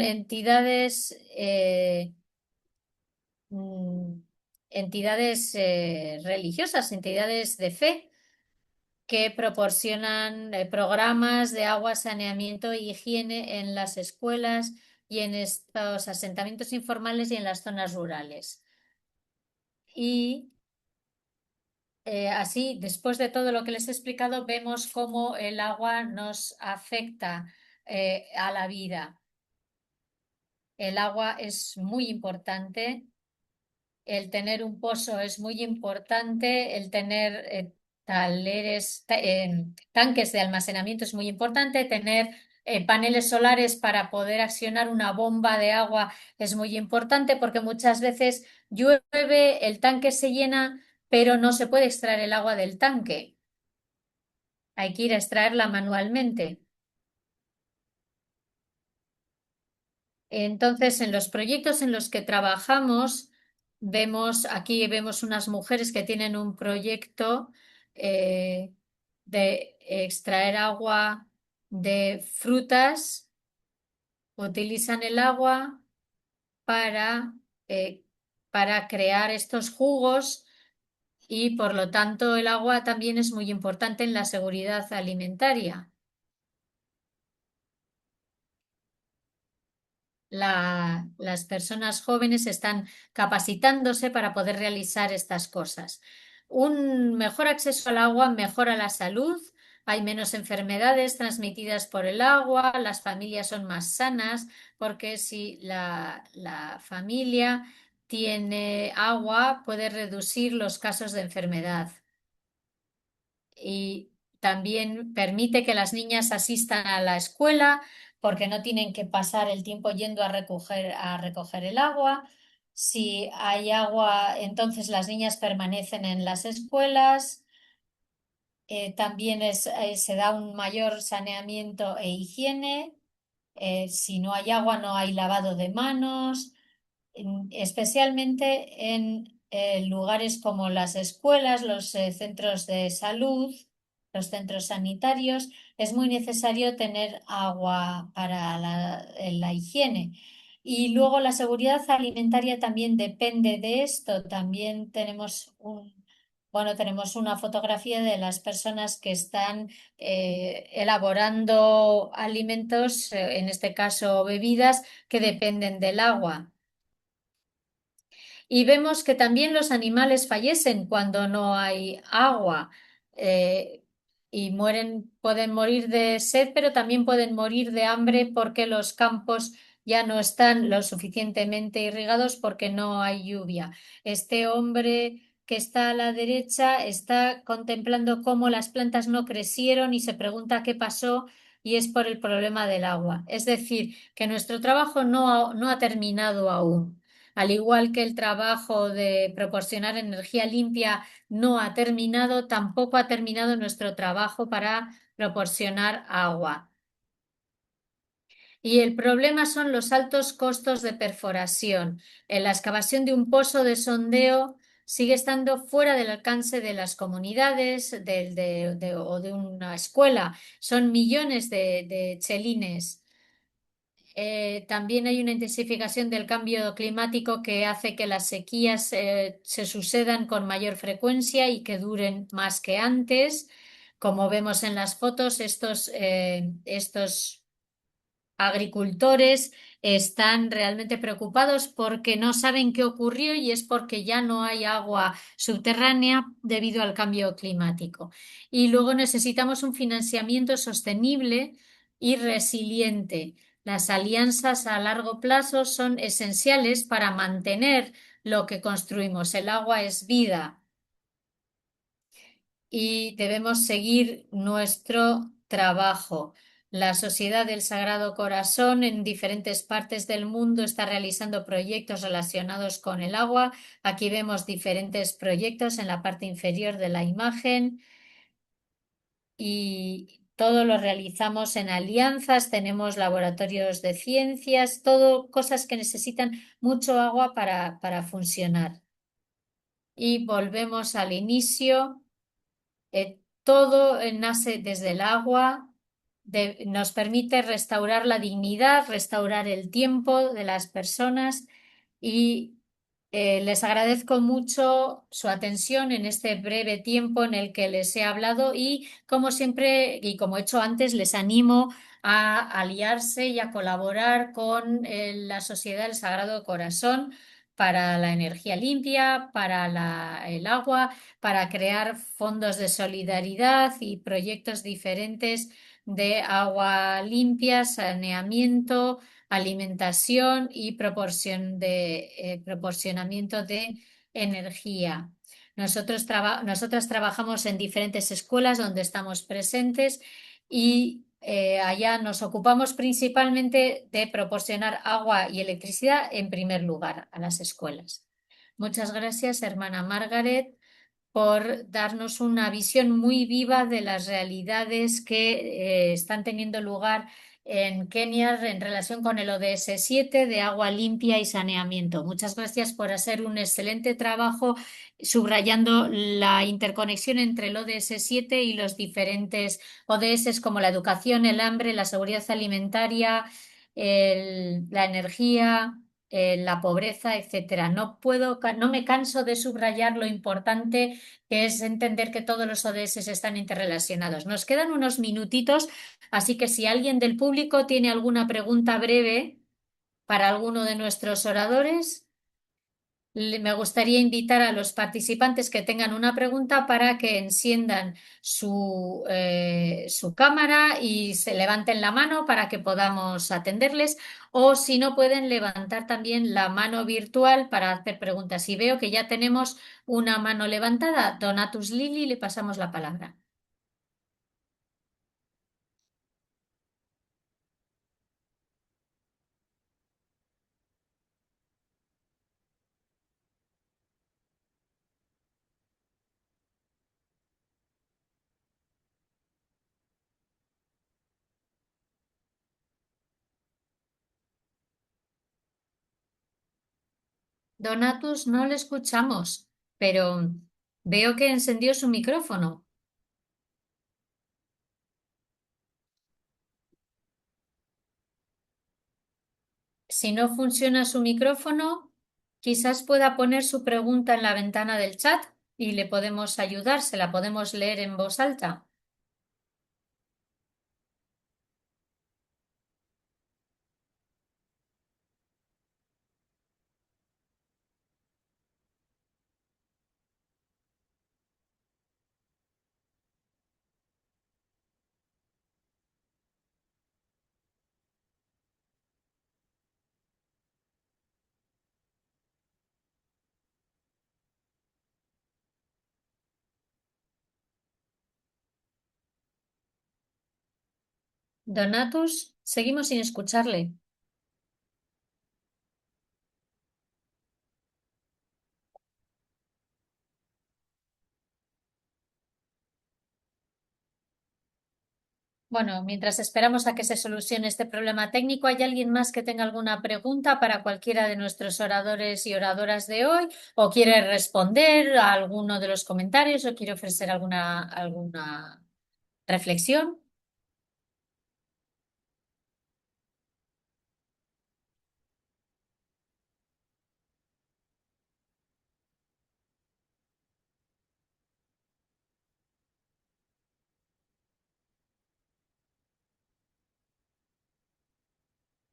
S1: mm, entidades religiosas, entidades de fe que proporcionan programas de agua, saneamiento e higiene en las escuelas y en estos asentamientos informales y en las zonas rurales. Y así, después de todo lo que les he explicado, vemos cómo el agua nos afecta a la vida. El agua es muy importante. El tener un pozo es muy importante, el tener tanques de almacenamiento es muy importante, tener paneles solares para poder accionar una bomba de agua es muy importante porque muchas veces llueve, el tanque se llena, pero no se puede extraer el agua del tanque. Hay que ir a extraerla manualmente. Entonces, en los proyectos en los que trabajamos, aquí vemos unas mujeres que tienen un proyecto eh, de extraer agua de frutas, utilizan el agua para, eh, para crear estos jugos y por lo tanto el agua también es muy importante en la seguridad alimentaria. Las personas jóvenes están capacitándose para poder realizar estas cosas. Un mejor acceso al agua mejora la salud, hay menos enfermedades transmitidas por el agua, las familias son más sanas, porque si la familia tiene agua, puede reducir los casos de enfermedad. Y también permite que las niñas asistan a la escuela porque no tienen que pasar el tiempo yendo a recoger el agua. Si hay agua, entonces las niñas permanecen en las escuelas. También se da un mayor saneamiento e higiene. Si no hay agua, no hay lavado de manos, especialmente en lugares como las escuelas, los centros de salud, los centros sanitarios. Es muy necesario tener agua para la higiene. Y luego la seguridad alimentaria también depende de esto. También tenemos una fotografía de las personas que están elaborando alimentos, en este caso bebidas, que dependen del agua. Y vemos que también los animales fallecen cuando no hay agua, eh, y pueden morir de sed, pero también pueden morir de hambre porque los campos ya no están lo suficientemente irrigados porque no hay lluvia. Este hombre que está a la derecha está contemplando cómo las plantas no crecieron y se pregunta qué pasó, y es por el problema del agua. Es decir, que nuestro trabajo no ha terminado aún. Al igual que el trabajo de proporcionar energía limpia no ha terminado, tampoco ha terminado nuestro trabajo para proporcionar agua. Y el problema son los altos costos de perforación. En la excavación de un pozo de sondeo sigue estando fuera del alcance de las comunidades o de una escuela. Son millones de chelines. También hay una intensificación del cambio climático que hace que las sequías se sucedan con mayor frecuencia y que duren más que antes. Como vemos en las fotos, estos agricultores están realmente preocupados porque no saben qué ocurrió, y es porque ya no hay agua subterránea debido al cambio climático. Y luego necesitamos un financiamiento sostenible y resiliente. Las alianzas a largo plazo son esenciales para mantener lo que construimos. El agua es vida y debemos seguir nuestro trabajo. La Sociedad del Sagrado Corazón en diferentes partes del mundo está realizando proyectos relacionados con el agua. Aquí vemos diferentes proyectos en la parte inferior de la imagen, y todo lo realizamos en alianzas. Tenemos laboratorios de ciencias, todo cosas que necesitan mucho agua para funcionar. Y volvemos al inicio. Todo nace desde el agua, nos permite restaurar la dignidad, restaurar el tiempo de las personas, y les agradezco mucho su atención en este breve tiempo en el que les he hablado, y como siempre y como he hecho antes, les animo a aliarse y a colaborar con la Sociedad del Sagrado Corazón para la energía limpia, para el agua, para crear fondos de solidaridad y proyectos diferentes de agua limpia, saneamiento, alimentación y proporcionamiento de energía. Nosotras trabajamos en diferentes escuelas donde estamos presentes, y allá nos ocupamos principalmente de proporcionar agua y electricidad en primer lugar a las escuelas. Muchas gracias, hermana Margaret, por darnos una visión muy viva de las realidades que están teniendo lugar en Kenia en relación con el ODS 7 de agua limpia y saneamiento. Muchas gracias por hacer un excelente trabajo subrayando la interconexión entre el ODS 7 y los diferentes ODS como la educación, el hambre, la seguridad alimentaria, la energía, la pobreza, etcétera. No me canso de subrayar lo importante que es entender que todos los ODS están interrelacionados. Nos quedan unos minutitos, así que si alguien del público tiene alguna pregunta breve para alguno de nuestros oradores, me gustaría invitar a los participantes que tengan una pregunta para que enciendan su cámara y se levanten la mano para que podamos atenderles, o si no pueden levantar también la mano virtual para hacer preguntas. Y veo que ya tenemos una mano levantada. Donatus Lili, le pasamos la palabra. Donatus, no le escuchamos, pero veo que encendió su micrófono. Si no funciona su micrófono, quizás pueda poner su pregunta en la ventana del chat y le podemos ayudar, se la podemos leer en voz alta. Donatus, seguimos sin escucharle. Bueno, mientras esperamos a que se solucione este problema técnico, ¿hay alguien más que tenga alguna pregunta para cualquiera de nuestros oradores y oradoras de hoy? ¿O quiere responder a alguno de los comentarios o quiere ofrecer alguna reflexión?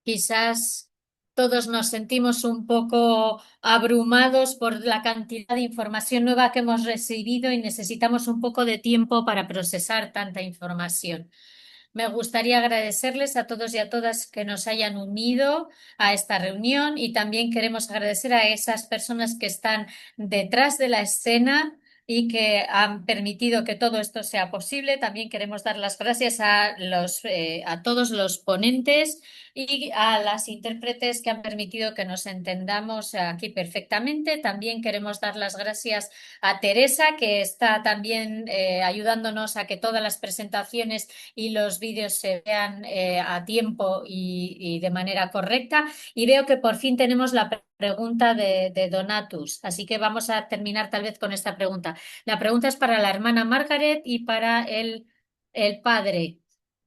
S1: Quizás todos nos sentimos un poco abrumados por la cantidad de información nueva que hemos recibido y necesitamos un poco de tiempo para procesar tanta información. Me gustaría agradecerles a todos y a todas que nos hayan unido a esta reunión y también queremos agradecer a esas personas que están detrás de la escena y que han permitido que todo esto sea posible. También queremos dar las gracias a todos los ponentes y a las intérpretes que han permitido que nos entendamos aquí perfectamente. También queremos dar las gracias a Teresa, que está también ayudándonos a que todas las presentaciones y los vídeos se vean a tiempo y de manera correcta. Y veo que por fin tenemos la pregunta de Donatus, así que vamos a terminar tal vez con esta pregunta. La pregunta es para la hermana Margaret y para el padre,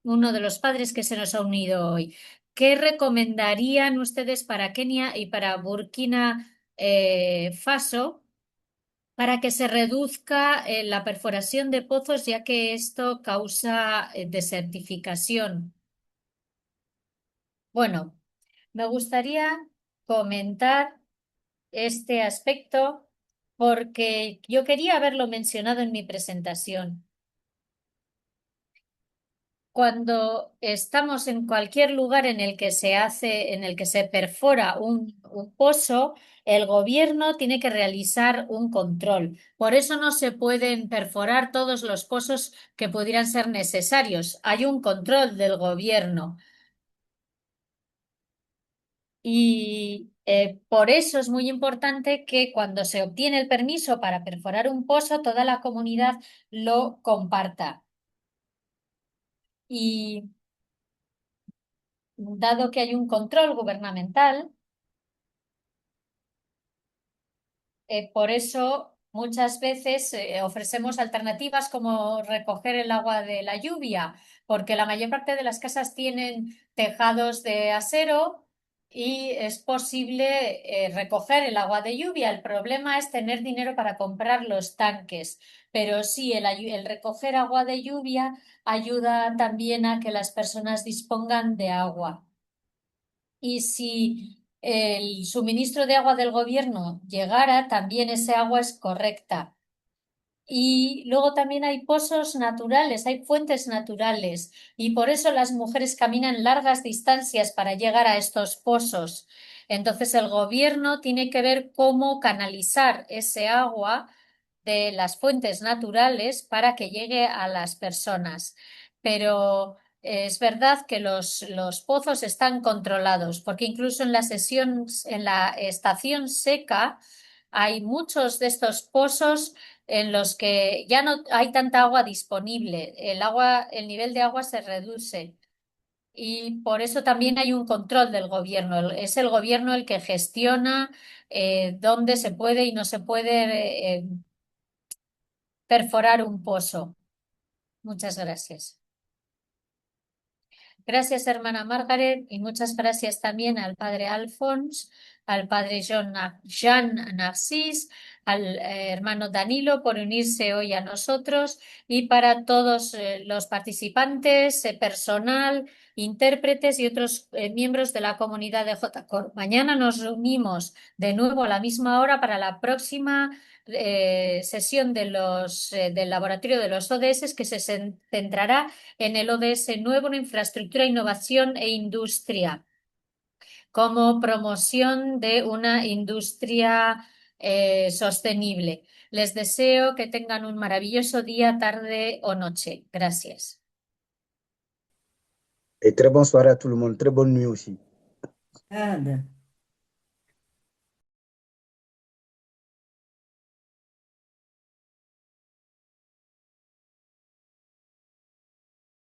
S1: uno de los padres que se nos ha unido hoy. ¿Qué recomendarían ustedes para Kenia y para Burkina Faso para que se reduzca la perforación de pozos, ya que esto causa desertificación? Bueno, me gustaría comentar este aspecto porque yo quería haberlo mencionado en mi presentación. Cuando estamos en cualquier lugar en el que en el que se perfora un pozo, el gobierno tiene que realizar un control. Por eso no se pueden perforar todos los pozos que pudieran ser necesarios. Hay un control del gobierno. Y por eso es muy importante que cuando se obtiene el permiso para perforar un pozo, toda la comunidad lo comparta. Y dado que hay un control gubernamental, por eso muchas veces ofrecemos alternativas como recoger el agua de la lluvia, porque la mayor parte de las casas tienen tejados de acero y es posible recoger el agua de lluvia. El problema es tener dinero para comprar los tanques, pero sí, el recoger agua de lluvia ayuda también a que las personas dispongan de agua. Y si el suministro de agua del gobierno llegara, también ese agua es correcta. Y luego también hay pozos naturales, hay fuentes naturales, y por eso las mujeres caminan largas distancias para llegar a estos pozos. Entonces el gobierno tiene que ver cómo canalizar ese agua de las fuentes naturales para que llegue a las personas. Pero es verdad que los pozos están controlados, porque incluso en la en la estación seca, hay muchos de estos pozos en los que ya no hay tanta agua disponible. El nivel de agua se reduce. y por eso también hay un control del gobierno. Es el gobierno el que gestiona dónde se puede y no se puede perforar un pozo. Muchas gracias. Gracias, hermana Margaret, y muchas gracias también al padre Alphonse, al padre Jean Narcís, al hermano Danilo por unirse hoy a nosotros y para todos los participantes, personal, intérpretes y otros miembros de la comunidad de JCOR. Mañana nos reunimos de nuevo a la misma hora para la próxima sesión del laboratorio de los ODS que se centrará en el ODS nuevo en infraestructura, innovación e industria, como promoción de una industria sostenible. Les deseo que tengan un maravilloso día, tarde o noche. Gracias.
S2: Et très bonne soirée à tout le monde. Très bonne nuit aussi.
S3: Nada.